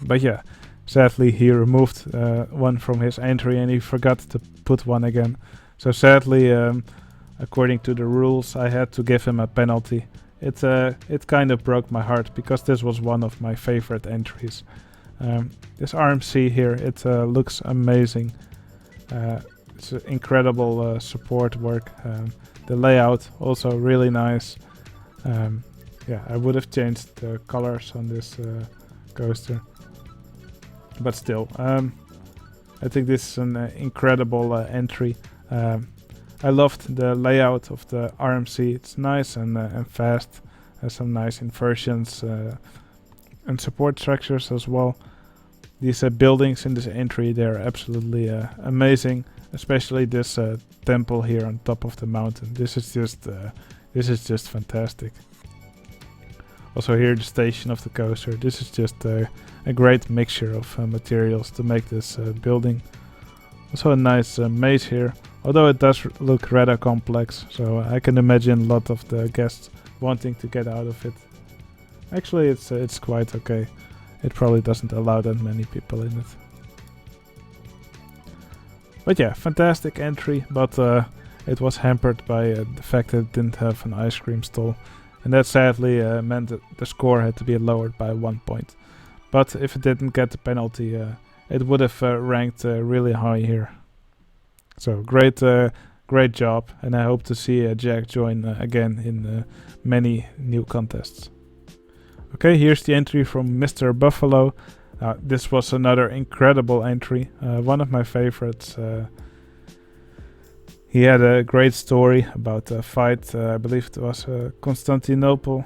But yeah, sadly he removed one from his entry and he forgot to put one again. So sadly, according to the rules, I had to give him a penalty. it kind of broke my heart because this was one of my favorite entries. This RMC here, it looks amazing. It's incredible support work. The layout also really nice. Yeah, I would have changed the colors on this coaster, but still, I think this is an incredible entry. I loved the layout of the RMC. It's nice and fast. Has some nice inversions and support structures as well. These buildings in this entry, they're absolutely amazing. Especially this temple here on top of the mountain. This is just fantastic. Also here the station of the coaster. This is just a great mixture of materials to make this building. Also a nice maze here, although it does look rather complex, so I can imagine a lot of the guests wanting to get out of it. Actually it's quite okay. It probably doesn't allow that many people in it. But yeah, fantastic entry, but it was hampered by the fact that it didn't have an ice cream stall. And that sadly meant that the score had to be lowered by 1 point. But if it didn't get the penalty, it would have ranked really high here. So great job, and I hope to see Jack join again in many new contests. Okay, here's the entry from MrBuffalo. This was another incredible entry, one of my favorites. He had a great story about a fight, I believe it was Constantinople.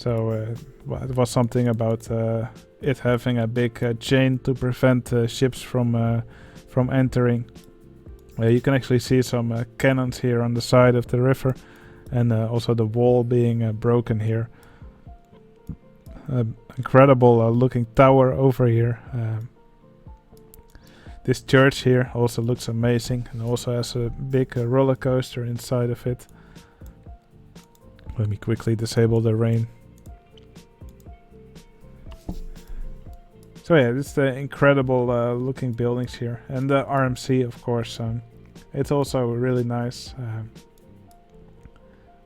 It was something about it having a big chain to prevent ships from entering. You can actually see some cannons here on the side of the river, and also the wall being broken here. Incredible looking tower over here. This church here also looks amazing and also has a big roller coaster inside of it. Let me quickly disable the rain. So yeah, it's the incredible looking buildings here, and the RMC, of course. It's also really nice.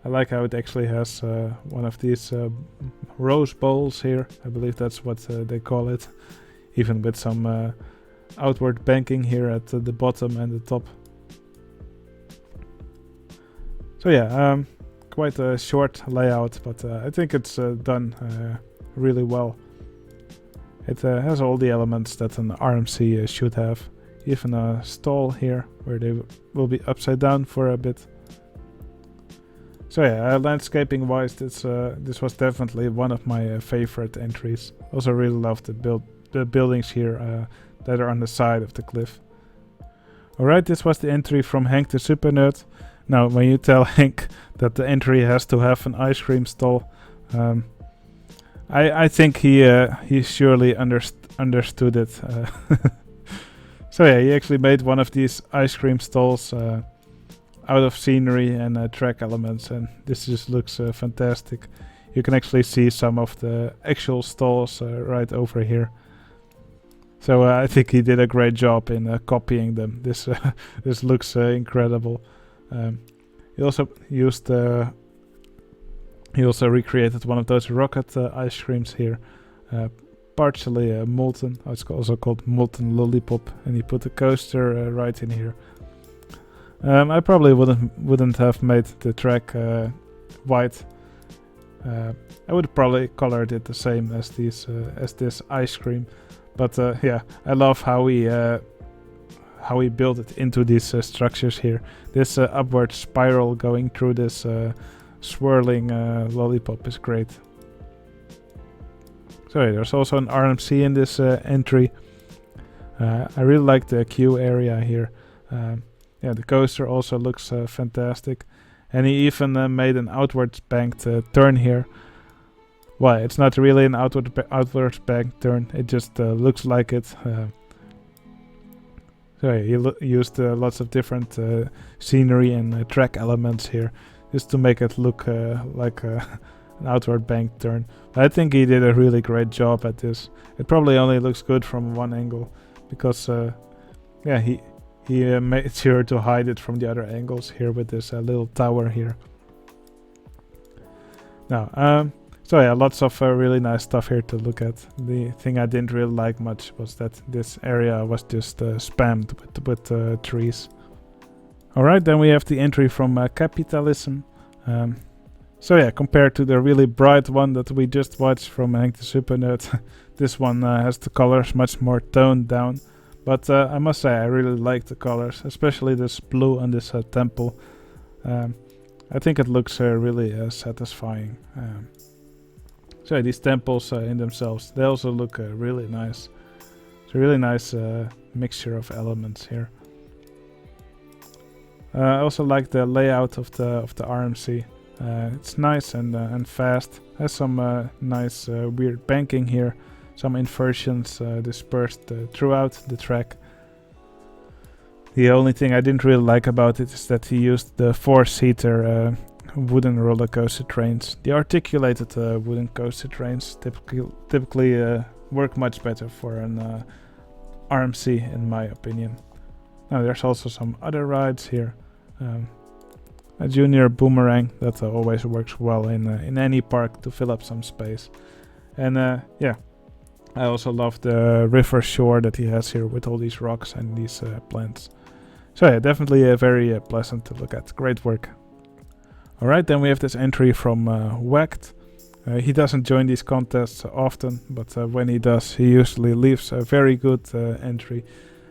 I like how it actually has one of these rose bowls here. I believe that's what they call it, even with some outward banking here at the bottom and the top. So yeah, quite a short layout, but I think it's done really well. It has all the elements that an RMC should have. Even a stall here where they will be upside down for a bit. So yeah, landscaping wise, this was definitely one of my favorite entries. Also really love the buildings here that are on the side of the cliff. Alright, this was the entry from HenkDeSuper Nerd. Now, when you tell Henk that the entry has to have an ice cream stall, I think he surely understood it. So yeah, he actually made one of these ice cream stalls out of scenery and track elements, and this just looks fantastic. You can actually see some of the actual stalls right over here. So I think he did a great job in copying them. This this looks incredible. He also used he also recreated one of those rocket ice creams here, partially molten. It's also called molten lollipop, and he put the coaster right in here. I probably wouldn't have made the track white. I would probably colored it the same as this ice cream. But yeah, I love how he built it into these structures here. This upward spiral going through this swirling lollipop is great. So yeah, there's also an RMC in this entry. I really like the queue area here. Yeah, the coaster also looks fantastic. And he even made an outward banked turn here. Well, it's not really an outward banked turn. It just looks like it. So yeah, he used lots of different scenery and track elements here, just to make it look like an outward banked turn. But I think he did a really great job at this. It probably only looks good from one angle, because yeah, he made sure to hide it from the other angles here with this little tower here. So yeah, lots of really nice stuff here to look at. The thing I didn't really like much was that this area was just spammed with trees. Alright, then we have the entry from Capitaliism. So yeah, compared to the really bright one that we just watched from HenkDeSuper Nerd, this one has the colors much more toned down. But I must say I really like the colors, especially this blue on this temple. I think it looks really satisfying. So these temples in themselves, they also look really nice. It's a really nice mixture of elements here. I also like the layout of the RMC. It's nice and fast. Has some nice weird banking here. Some inversions dispersed throughout the track. The only thing I didn't really like about it is that he used the four-seater wooden roller coaster trains. The articulated wooden coaster trains typically work much better for an RMC in my opinion. Now there's also some other rides here. A junior boomerang that always works well in any park to fill up some space. And yeah, I also love the river shore that he has here with all these rocks and these plants. So yeah, definitely very pleasant to look at. Great work. Alright, then we have this entry from Wacked. He doesn't join these contests often, but when he does, he usually leaves a very good entry.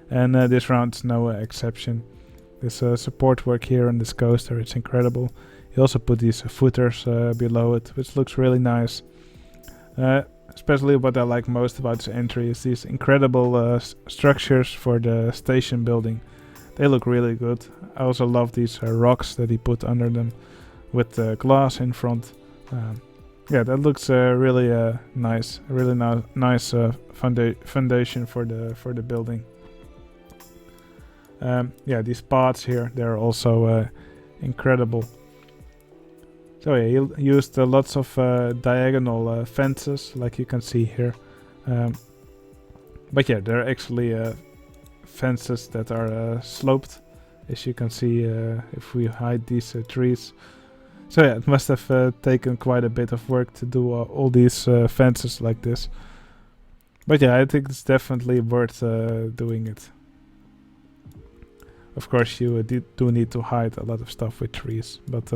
And this round's no exception. This support work here on this coaster, it's incredible. He also put these footers below it, which looks really nice. Especially what I like most about this entry is these incredible structures for the station building. They look really good. I also love these rocks that he put under them with the glass in front. Yeah, that looks really nice. A really nice foundation for the building. Yeah, these paths here, they're also incredible. So yeah, he used lots of diagonal fences, like you can see here. But yeah, they're actually fences that are sloped, as you can see if we hide these trees. So yeah, it must have taken quite a bit of work to do all these fences like this. But yeah, I think it's definitely worth doing it. Of course, you do need to hide a lot of stuff with trees, but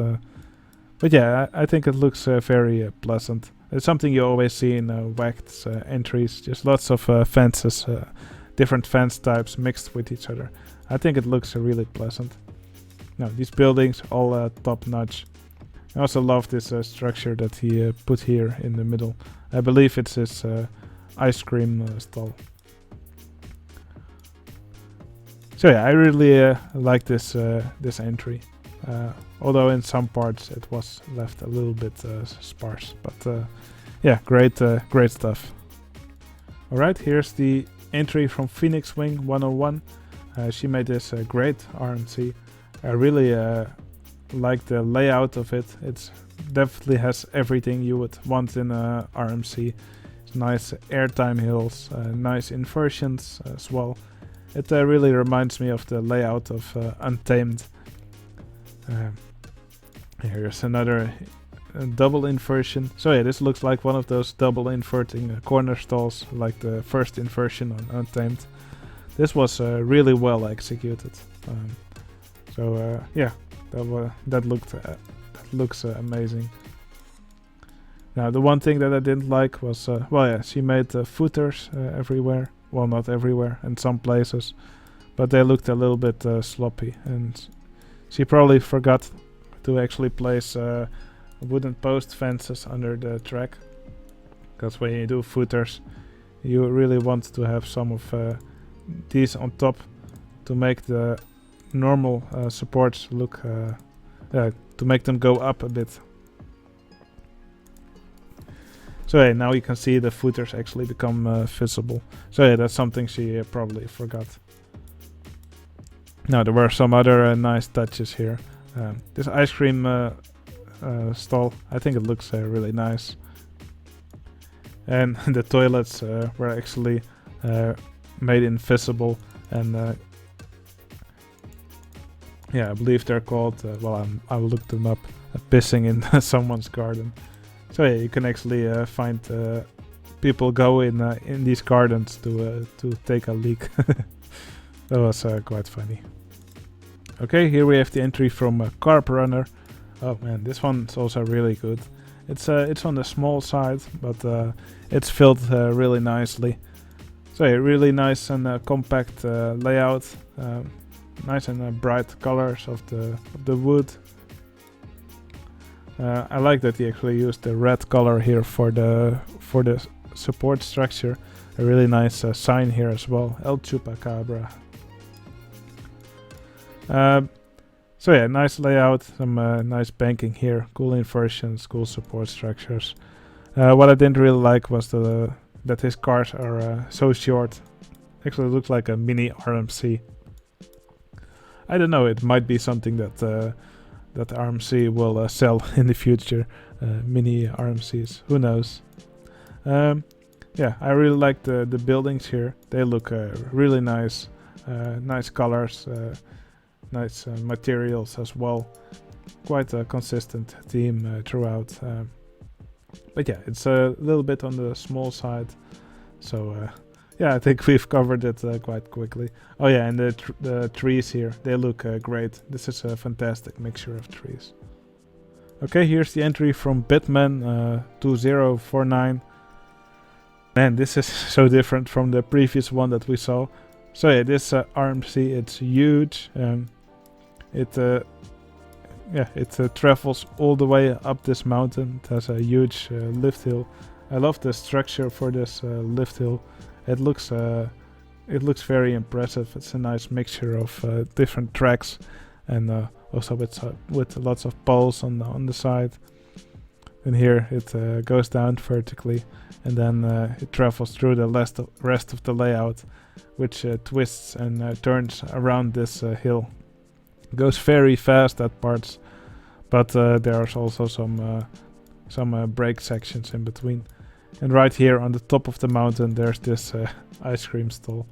yeah, I think it looks very pleasant. It's something you always see in Wacked's entries, just lots of fences, different fence types mixed with each other. I think it looks really pleasant. Now, these buildings all top-notch. I also love this structure that he put here in the middle. I believe it's his ice cream stall. So yeah, I really like this entry. Although in some parts it was left a little bit sparse, but yeah, great stuff. Alright, here's the entry from Phoenix Wing 101. She made this great RMC. I really like the layout of it. It definitely has everything you would want in a RMC. It's nice airtime hills, nice inversions as well. It really reminds me of the layout of Untamed. Here's another double inversion. So yeah, this looks like one of those double inverting corner stalls, like the first inversion on Untamed. This was really well executed. So yeah, that looks amazing. Now the one thing that I didn't like was, well yeah, she made footers everywhere. Well, not everywhere, in some places, but they looked a little bit sloppy, and she probably forgot to actually place wooden post fences under the track, because when you do footers, you really want to have some of these on top to make the normal supports look, to make them go up a bit. So yeah, now you can see the footers actually become visible. So yeah, that's something she probably forgot. Now there were some other nice touches here. This ice cream stall, I think it looks really nice. And the toilets were actually made invisible, and yeah, I believe they're called, well I will look them up, pissing in someone's garden. So yeah, you can actually find people go in these gardens to take a leak. That was quite funny. Okay, here we have the entry from Carp Runner. Oh man, this one's also really good. It's on the small side, but it's filled really nicely. So yeah, really nice and compact layout. Nice and bright colors of the wood. I like that he actually used the red color here for the support structure. A really nice sign here as well. El Chupacabra. So yeah, nice layout, some nice banking here, cool inversions, cool support structures. What I didn't really like was that his cars are so short. Actually looks like a mini RMC. I don't know, it might be something that RMC will sell in the future. Mini RMCs, who knows. Yeah, I really like the buildings here. They look really nice. Nice colors. Nice materials as well. Quite a consistent theme throughout. But yeah, it's a little bit on the small side. So yeah, I think we've covered it quite quickly. Oh yeah, and the trees here, they look great. This is a fantastic mixture of trees. Okay, here's the entry from Bitman 2049. Man, this is so different from the previous one that we saw. So yeah, this RMC, it's huge. It travels all the way up this mountain. It has a huge lift hill. I love the structure for this lift hill. It looks very impressive. It's a nice mixture of different tracks, and also with lots of poles on the side. And here it goes down vertically, and then it travels through the rest of the layout, which twists and turns around this hill. Goes very fast at parts, but there's also some break sections in between. And right here on the top of the mountain, there's this ice cream stall.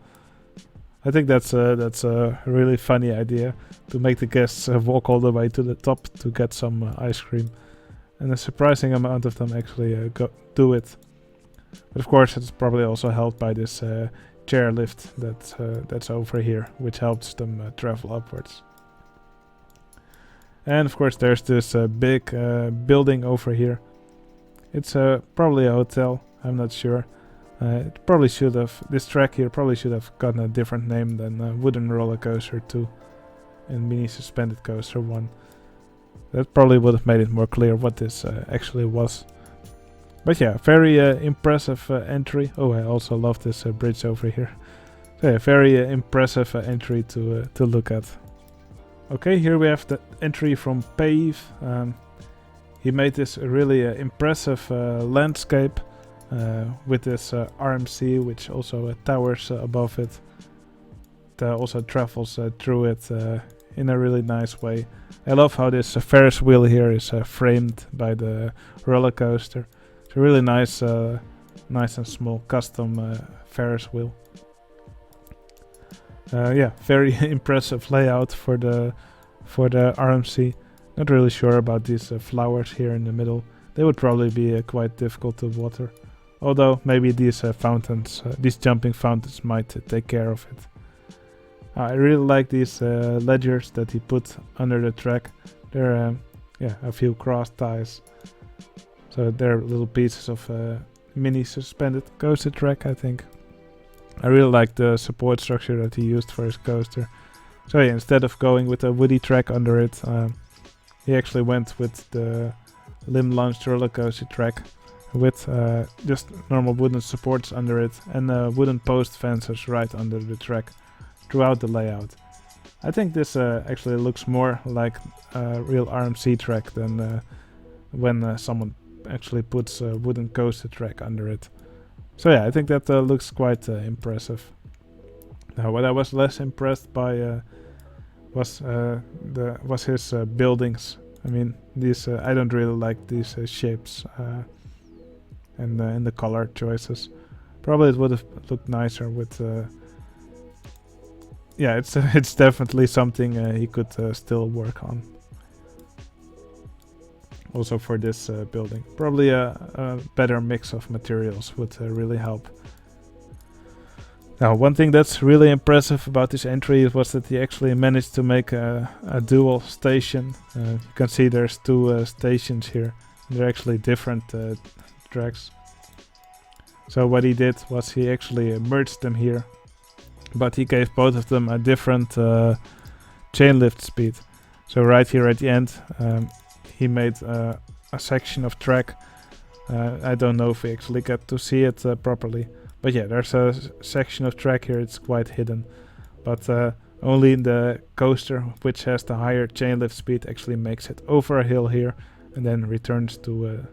I think that's a really funny idea, to make the guests walk all the way to the top to get some ice cream, and a surprising amount of them actually do it. But of course, it's probably also helped by this chairlift that's over here, which helps them travel upwards. And of course there's this big building over here. It's probably a hotel, I'm not sure. This track here probably should have gotten a different name than Wooden Roller Coaster 2 and Mini Suspended Coaster 1. That probably would have made it more clear what this actually was. But yeah, very impressive entry. Oh, I also love this bridge over here. So yeah, very impressive entry to look at. Okay, here we have the entry from Pave. He made this really impressive landscape with this RMC, which also towers above it. It also travels through it in a really nice way. I love how this Ferris wheel here is framed by the roller coaster. It's a really nice and small custom Ferris wheel. Yeah, very impressive layout for the RMC. Not really sure about these flowers here in the middle. They would probably be quite difficult to water. Although maybe these fountains, these jumping fountains might take care of it. I really like these ledgers that he put under the track. They're a few cross ties. So they're little pieces of mini suspended coaster track, I think. I really like the support structure that he used for his coaster. So yeah, instead of going with a woody track under it, he actually went with the limb launched roller coaster track with just normal wooden supports under it and wooden post fences right under the track throughout the layout. I think this actually looks more like a real RMC track than when someone actually puts a wooden coaster track under it. So yeah, I think that looks quite impressive. Now, what I was less impressed by was his buildings. I mean, these I don't really like these shapes and the color choices. Probably it would have looked nicer with. Yeah, it's definitely something he could still work on. also for this building. Probably a better mix of materials would really help. Now, one thing that's really impressive about this entry was that he actually managed to make a dual station. You can see there's two stations here. They're actually different tracks. So what he did was he actually merged them here, but he gave both of them a different chain lift speed. So right here at the end, he made a section of track. I don't know if we actually get to see it properly. But yeah, there's a section of track here, it's quite hidden. But only the coaster, which has the higher chain lift speed, actually makes it over a hill here and then returns to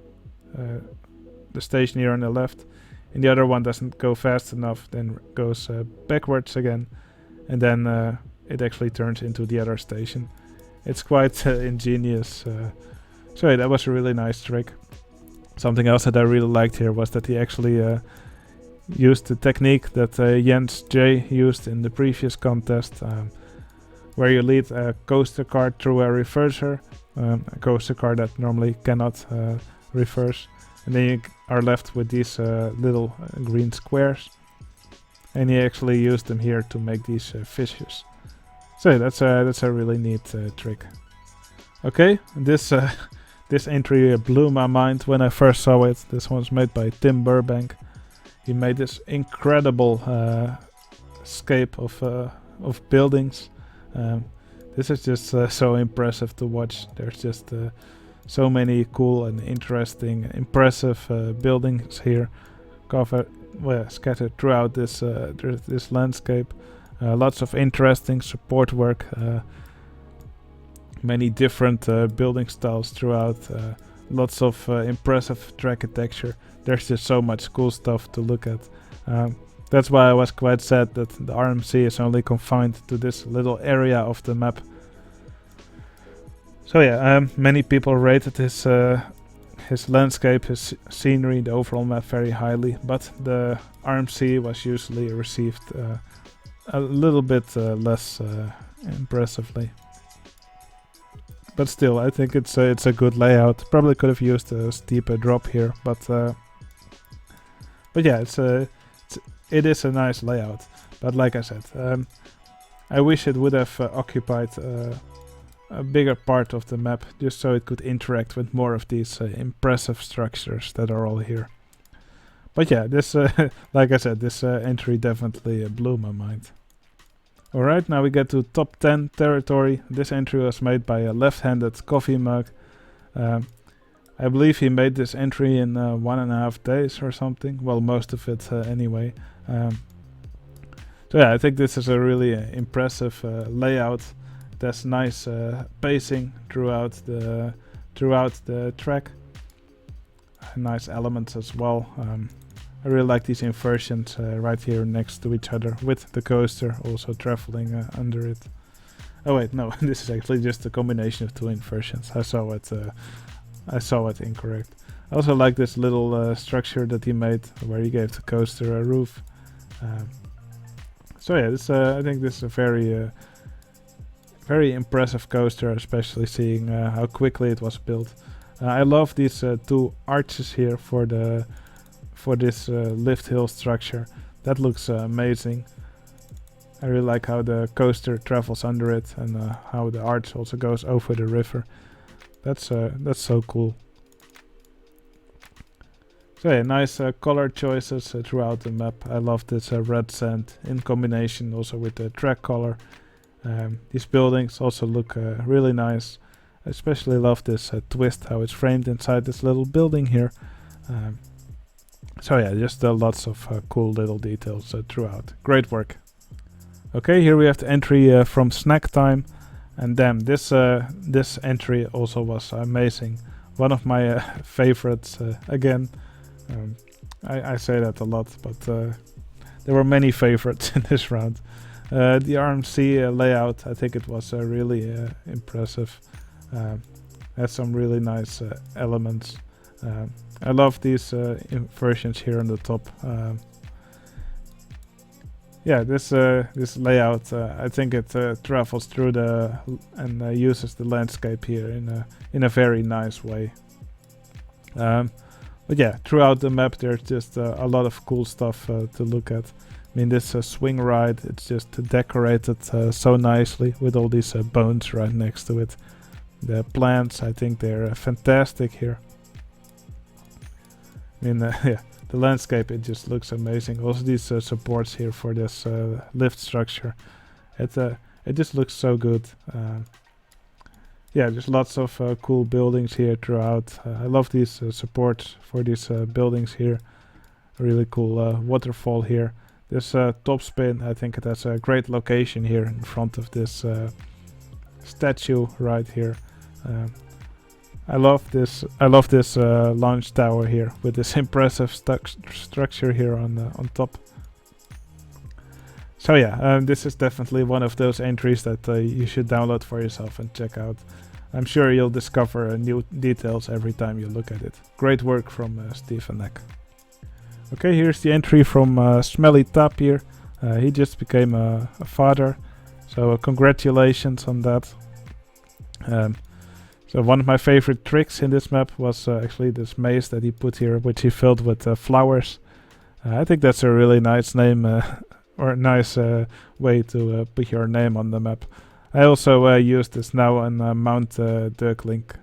the station here on the left. And the other one doesn't go fast enough, then goes backwards again. And then it actually turns into the other station. It's quite ingenious. So yeah, that was a really nice trick. Something else that I really liked here was that he actually used the technique that Jens J used in the previous contest, where you lead a coaster car through a reverser, a coaster car that normally cannot reverse, and then you are left with these little green squares, and he actually used them here to make these fishes. So yeah, that's a really neat trick. Okay, this this entry blew my mind when I first saw it. This one's made by Tim Burbank. He made this incredible scape of buildings. This is just so impressive to watch. There's just so many cool and interesting, impressive buildings here, scattered throughout this this landscape. Lots of interesting support work. Many different building styles throughout. Lots of impressive track texture. There's just so much cool stuff to look at. That's why I was quite sad that the RMC is only confined to this little area of the map. So yeah, many people rated his landscape, his scenery, the overall map very highly, but the RMC was usually received a little bit less impressively. But still, I think it's a good layout. Probably could have used a steeper drop here, but yeah, it is a nice layout. But like I said, I wish it would have occupied a bigger part of the map, just so it could interact with more of these impressive structures that are all here. But yeah, this, like I said, this entry definitely blew my mind. Alright, now we get to top 10 territory. This entry was made by a left-handed coffee mug. I believe he made this entry in 1.5 days or something. Well, most of it anyway. So yeah, I think this is a really impressive layout. There's nice pacing throughout the track. Nice elements as well. I really like these inversions right here next to each other, with the coaster also traveling under it. Oh wait, no, this is actually just a combination of two inversions. I saw it incorrect. I also like this little structure that he made, where he gave the coaster a roof. So yeah, I think this is a very impressive coaster, especially seeing how quickly it was built. I love these two arches here for this lift hill structure. That looks amazing. I really like how the coaster travels under it, and how the arch also goes over the river. That's so cool. So yeah, nice color choices throughout the map. I love this red sand in combination also with the track color. These buildings also look really nice. I especially love this twist, how it's framed inside this little building here. So yeah, just lots of cool little details throughout. Great work. Okay, here we have the entry from Snack Time. And damn, this entry also was amazing. One of my favorites again. I say that a lot, but there were many favorites in this round. The RMC layout, I think it was really impressive. Has some really nice elements. I love these inversions here on the top. yeah, this layout, I think it travels through and uses the landscape here in a very nice way. But yeah, throughout the map there's just a lot of cool stuff to look at. I mean, this swing ride, it's just decorated so nicely with all these bones right next to it. The plants, I think they're fantastic here. I mean, yeah, the landscape, it just looks amazing. Also these supports here for this lift structure. It just looks so good. Yeah, there's lots of cool buildings here throughout. I love these supports for these buildings here. A really cool waterfall here. This top spin, I think it has a great location here in front of this statue right here. I love this launch tower here with this impressive structure here on top. So yeah, this is definitely one of those entries that you should download for yourself and check out. I'm sure you'll discover new details every time you look at it. Great work from Stephen Eck. Okay, here's the entry from Smelly Tapir. He just became a father, so congratulations on that. So one of my favorite tricks in this map was actually this maze that he put here, which he filled with flowers. I think that's a really nice name or a nice way to put your name on the map. I also use this now on Mount Dirklink.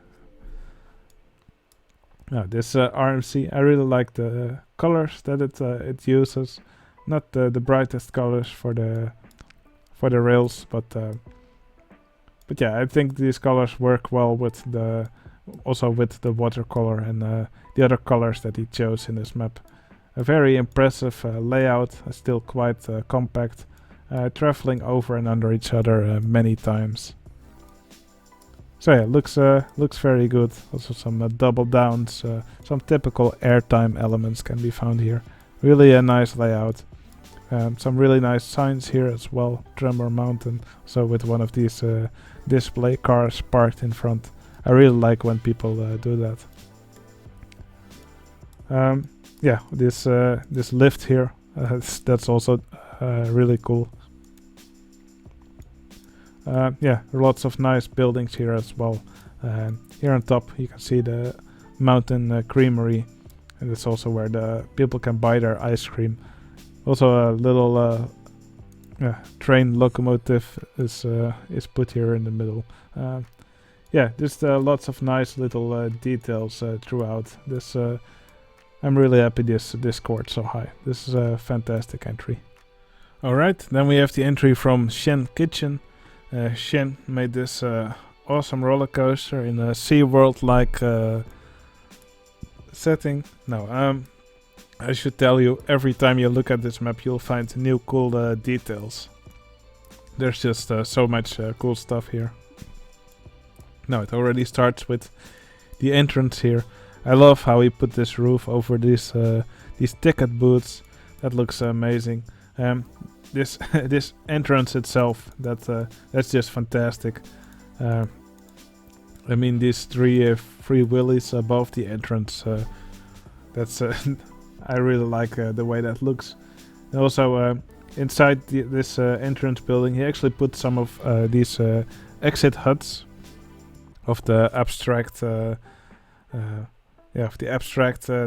Now this RMC, I really like the colors that it uses. Not the brightest colors for the rails, but yeah, I think these colors work well with the watercolor and the other colors that he chose in this map. A very impressive layout, still quite compact, traveling over and under each other many times. So yeah, looks very good. Also some double downs, some typical airtime elements can be found here. Really a nice layout. Some really nice signs here as well. Tremor Mountain, so with one of these display cars parked in front. I really like when people do that. Yeah, this lift here, that's also really cool. Yeah, lots of nice buildings here as well. Here on top you can see the mountain creamery, and it's also where the people can buy their ice cream. Also a little train locomotive is put here in the middle. Yeah, just lots of nice little details throughout. This I'm really happy this scored so high. This is a fantastic entry. Alright, then we have the entry from Shen Kitchen. Shen made this awesome roller coaster in a SeaWorld-like setting. No, I should tell you, every time you look at this map you'll find new cool details. There's just so much cool stuff here. Now it already starts with the entrance here. I love how he put this roof over these ticket booths. That looks amazing. This this entrance itself, that's just fantastic. I mean, these three free willies above the entrance. That's I really like the way that looks. And also inside this entrance building, he actually put some of these exit huts of the abstract,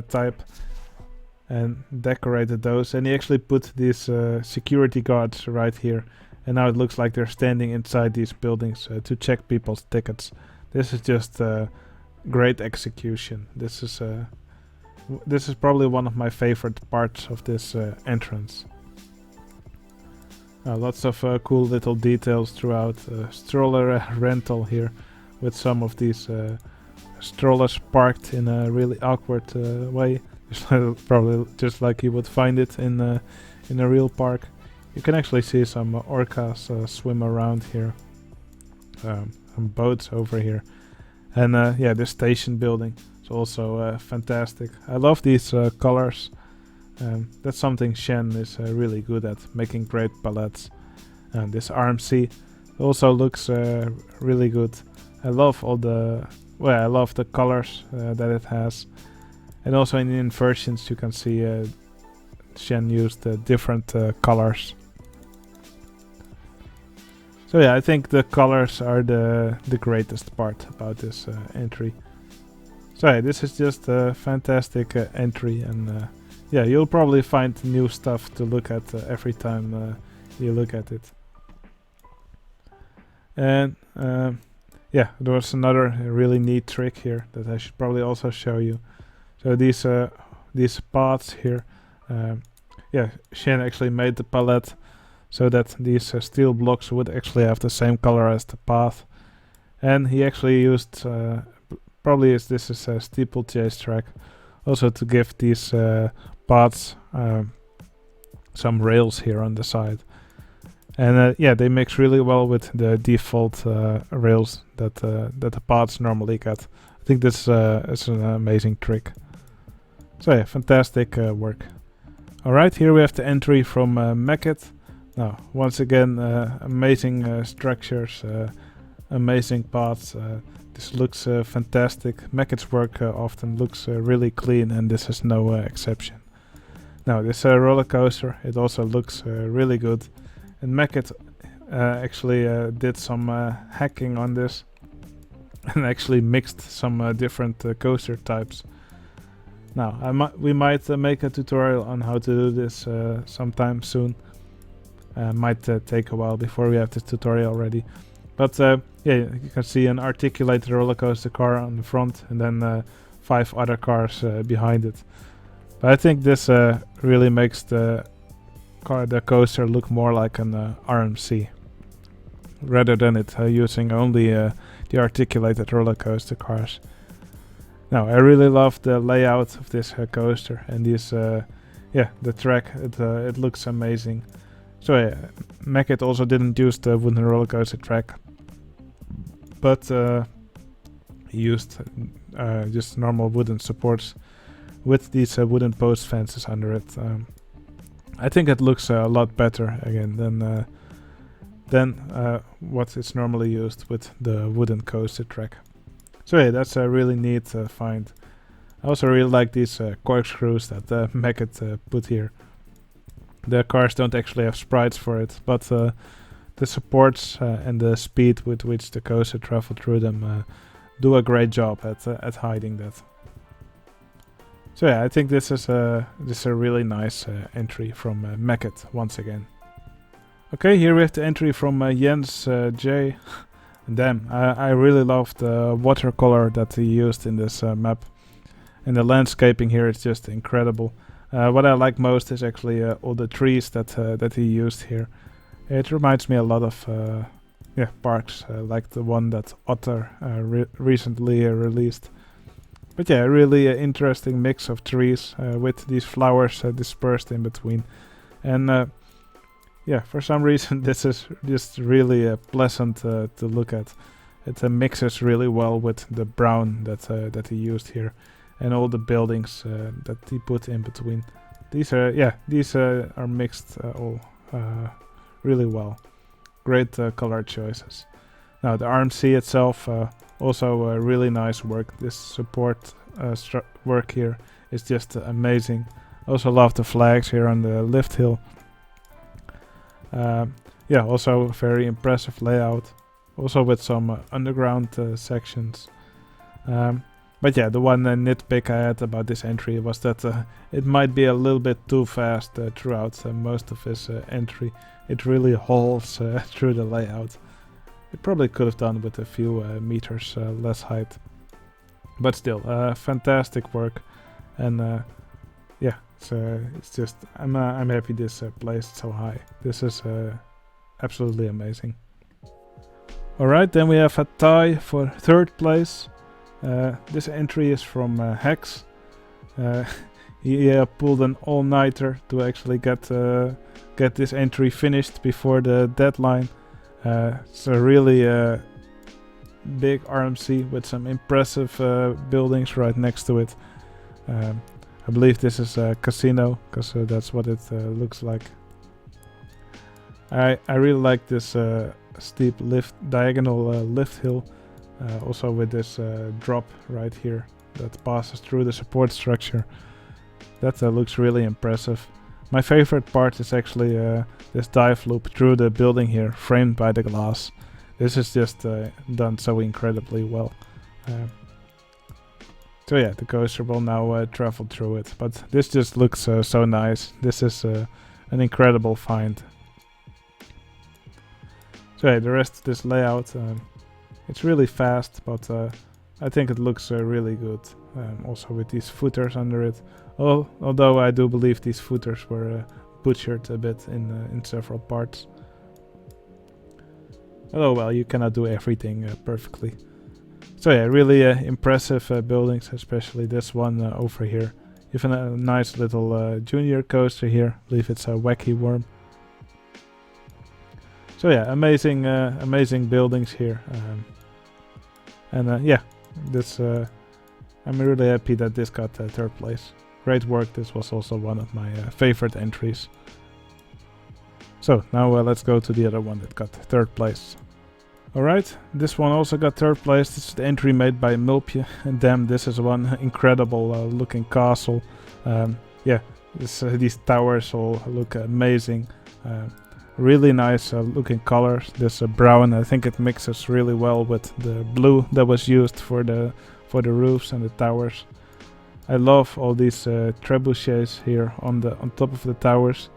type, and decorated those. And he actually put these security guards right here. And now it looks like they're standing inside these buildings to check people's tickets. This is just great execution. This is probably one of my favorite parts of this entrance. Lots of cool little details throughout. Stroller rental here with some of these strollers parked in a really awkward way. Probably just like you would find it in a real park. You can actually see some orcas swim around here. Some boats over here. And yeah, this station building is also fantastic. I love these colors. That's something Shen is really good at, making great palettes. And this RMC also looks really good. I love I love the colors that it has. And also in the inversions you can see Shen used different colors. So yeah, I think the colors are the greatest part about this entry. So yeah, this is just a fantastic entry, and yeah, you'll probably find new stuff to look at every time you look at it. And yeah, there was another really neat trick here that I should probably also show you. So these paths here, yeah, Shin actually made the palette so that these steel blocks would actually have the same color as the path, and he actually used probably this is a steeplechase track also to give these paths some rails here on the side. And yeah, they mix really well with the default rails that the paths normally get. I think this is an amazing trick. So yeah, fantastic work. Alright, here we have the entry from Mackett. Now, once again, amazing structures, amazing paths. This looks fantastic. Mackett's work often looks really clean, and this is no exception. Now, this roller coaster, it also looks really good. And Mackett actually did some hacking on this and actually mixed some different coaster types. Now, we might make a tutorial on how to do this sometime soon. Might take a while before we have this tutorial ready. But yeah, you can see an articulated roller coaster car on the front and then 5 other cars behind it. But I think this really makes the coaster look more like an RMC rather than it using only the articulated roller coaster cars. Now, I really love the layout of this coaster, and this yeah, the track, it looks amazing. So yeah, Mackett also didn't use the wooden roller coaster track, but he used just normal wooden supports with these wooden post fences under it. I think it looks a lot better again than what is normally used with the wooden coaster track. So yeah, that's a really neat find. I also really like these corkscrews that Mackett put here. The cars don't actually have sprites for it, but the supports and the speed with which the coaster travel through them do a great job at hiding that. So yeah, I think this is a really nice entry from Mackett once again. Okay, here we have the entry from Jens J. Damn, I really love the watercolor that he used in this map. And the landscaping here is just incredible. What I like most is actually all the trees that he used here. It reminds me a lot of yeah, parks, like the one that Otter recently released. But yeah, really interesting mix of trees with these flowers dispersed in between. And yeah, for some reason this is just really pleasant to look at. It mixes really well with the brown that he used here, and all the buildings that he put in between. These are mixed all really well. Great color choices. Now the RMC itself also really nice work. This support work here is just amazing. Also love the flags here on the lift hill. Yeah, also very impressive layout. Also with some underground sections. But yeah, the one nitpick I had about this entry was that it might be a little bit too fast throughout most of his entry. It really hauls through the layout. It probably could have done with a few meters less height. But still, fantastic work. And yeah, it's just, I'm happy this placed so high. This is absolutely amazing. Alright, then we have a tie for 3rd place. This entry is from Hex. He pulled an all-nighter to actually get this entry finished before the deadline. It's a really big RMC with some impressive buildings right next to it. I believe this is a casino, because that's what it looks like. I really like this steep diagonal lift hill. Also with this drop right here that passes through the support structure. That looks really impressive. My favorite part is actually this dive loop through the building here, framed by the glass. This is just done so incredibly well. So yeah, the coaster will now travel through it, but this just looks so nice. This is an incredible find. So yeah, the rest of this layout, it's really fast, but I think it looks really good. Also with these footers under it. Although I do believe these footers were butchered a bit in several parts. Oh well, you cannot do everything perfectly. So yeah, really impressive buildings, especially this one over here. Even a nice little junior coaster here. I believe it's a wacky worm. So yeah, amazing buildings here. Yeah, this I'm really happy that this got third place. Great work. This was also one of my favorite entries. So now let's go to the other one that got third place. Alright, this one also got third place. This is the entry made by Mulpje. And damn, this is one incredible looking castle. Yeah, these towers all look amazing. Really nice looking colors. This brown, I think it mixes really well with the blue that was used for the roofs and the towers. I love all these trebuchets here on top of the towers,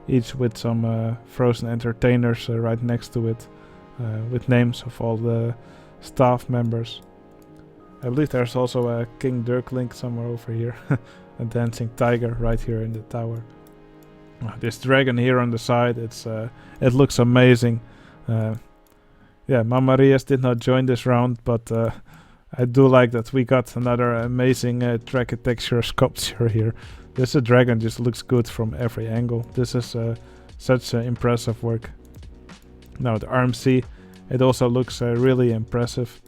each with some frozen entertainers right next to it, with names of all the staff members. I believe there's also a King Dirkling somewhere over here, a dancing tiger right here in the tower. This dragon here on the side, it looks amazing. Yeah, Mamarias did not join this round, but I do like that we got another amazing architecture sculpture here. This dragon just looks good from every angle. This is such impressive work. Now the RMC, it also looks really impressive.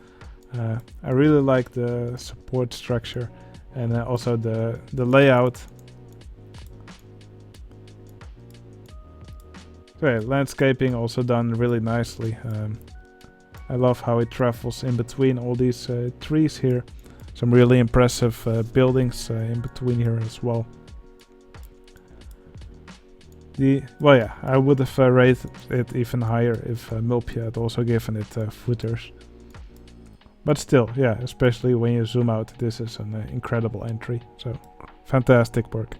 I really like the support structure and also the layout. So yeah, landscaping also done really nicely. I love how it travels in between all these trees here. Some really impressive buildings in between here as well. Well yeah, I would have rated it even higher if Mulpje had also given it footers. But still, yeah, especially when you zoom out, this is an incredible entry. So, fantastic work.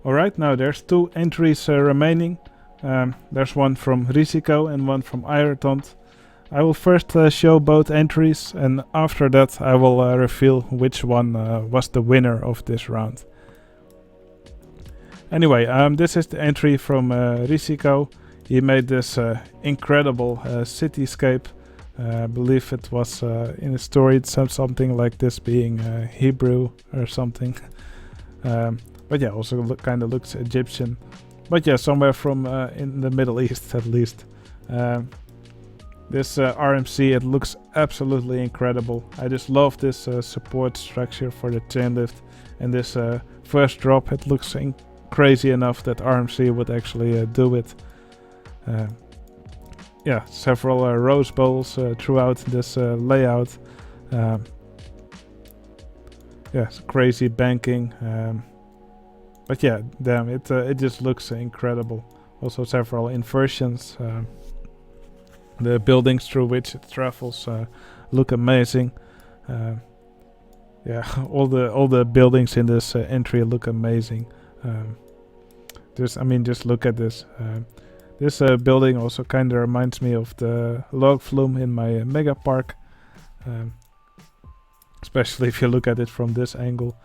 Alright, now there's two entries remaining. There's one from Risico and one from Ireton. I will first show both entries, and after that I will reveal which one was the winner of this round. Anyway, this is the entry from Risico. He made this incredible cityscape. I believe it was in a story it said something like this being Hebrew or something. But yeah, also kind of looks Egyptian. But yeah, somewhere from in the Middle East at least. This RMC, it looks absolutely incredible. I just love this support structure for the chain lift. And this first drop, it looks crazy enough that RMC would actually do it. Yeah, several rose bowls throughout this layout. Yeah, crazy banking. But yeah, damn, it just looks incredible. Also several inversions. The buildings through which it travels look amazing. Yeah, all the buildings in this entry look amazing. Just look at this. This building also kind of reminds me of the log flume in my mega park. Especially if you look at it from this angle.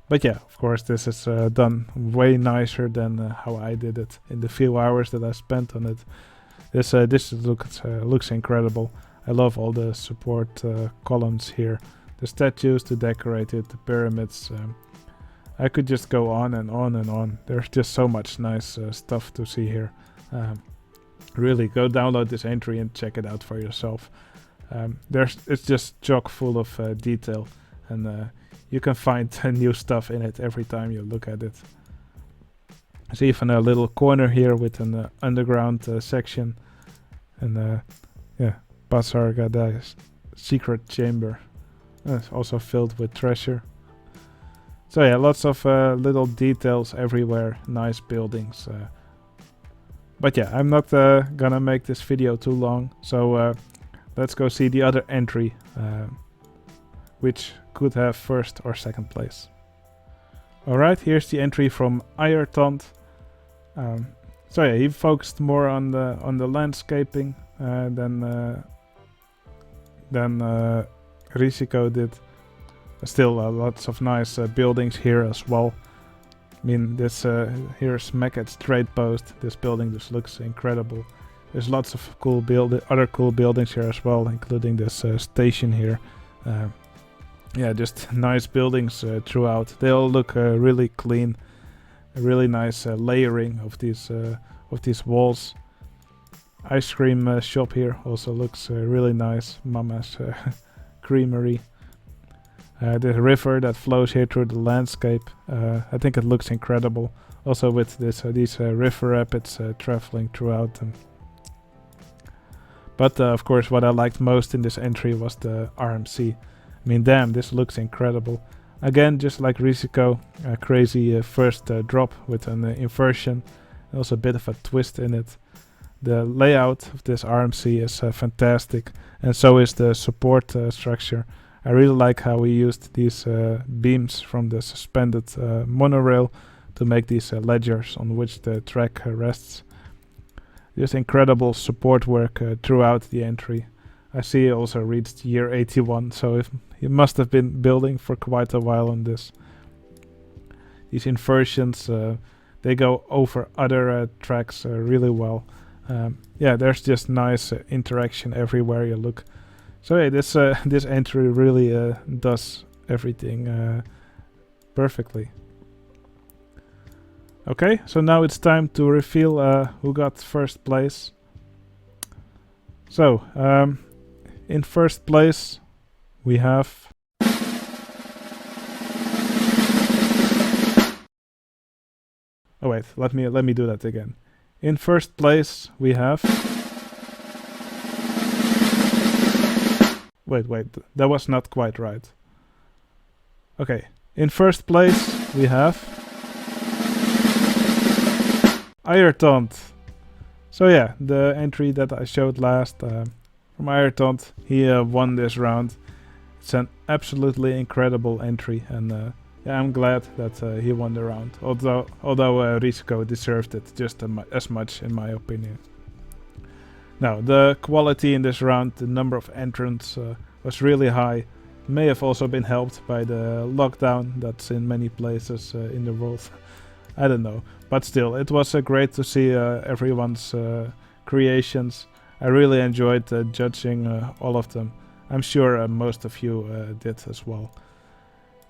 But yeah, of course, this is done way nicer than how I did it in the few hours that I spent on it. This looks incredible. I love all the support columns here, the statues to decorate it, the pyramids. I could just go on and on and on. There's just so much nice stuff to see here. Really, go download this entry and check it out for yourself. It's just chock full of detail, and you can find new stuff in it every time you look at it. There's even a little corner here with an underground section, and yeah, Pasargada's secret chamber. It's also filled with treasure. So yeah, lots of little details everywhere, nice buildings. But yeah, I'm not gonna make this video too long, so let's go see the other entry, which could have first or second place. Alright, here's the entry from Ayrton. So yeah, he focused more on the landscaping than Risico did. Still lots of nice buildings here as well. I mean, this here's Macket's trade post. This building just looks incredible. There's lots of cool other cool buildings here as well, including this station here. Yeah, just nice buildings throughout. They all look really clean. A really nice layering of these walls. Ice cream shop here also looks really nice. Mama's creamery. The river that flows here through the landscape. I think it looks incredible. Also with these river rapids traveling throughout them. But of course, what I liked most in this entry was the RMC. I mean, damn, this looks incredible. Again, just like Risico, a crazy first drop with an inversion. Also a bit of a twist in it. The layout of this RMC is fantastic, and so is the support structure. I really like how we used these beams from the suspended monorail to make these ledgers on which the track rests. Just incredible support work throughout the entry. I see it also reached year 81, so he must have been building for quite a while on this. These inversions, they go over other tracks really well. Yeah, there's just nice interaction everywhere you look. So yeah, this entry really does everything perfectly. Okay, so now it's time to reveal who got first place. So, in first place we have... Oh wait, let me do that again. In first place we have... Wait, that was not quite right. Okay, in first place we have Ayrton. So yeah, the entry that I showed last from Ayrton, he won this round. It's an absolutely incredible entry, and yeah, I'm glad that he won the round. Although Risico deserved it just as much, in my opinion. Now, the quality in this round, the number of entrants was really high. May have also been helped by the lockdown that's in many places in the world. I don't know. But still, it was great to see everyone's creations. I really enjoyed judging all of them. I'm sure most of you did as well.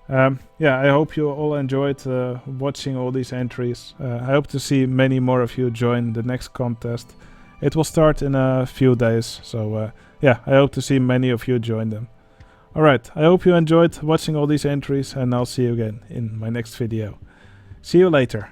Yeah, I hope you all enjoyed watching all these entries. I hope to see many more of you join the next contest. It will start in a few days, so yeah, I hope to see many of you join them. Alright, I hope you enjoyed watching all these entries, and I'll see you again in my next video. See you later.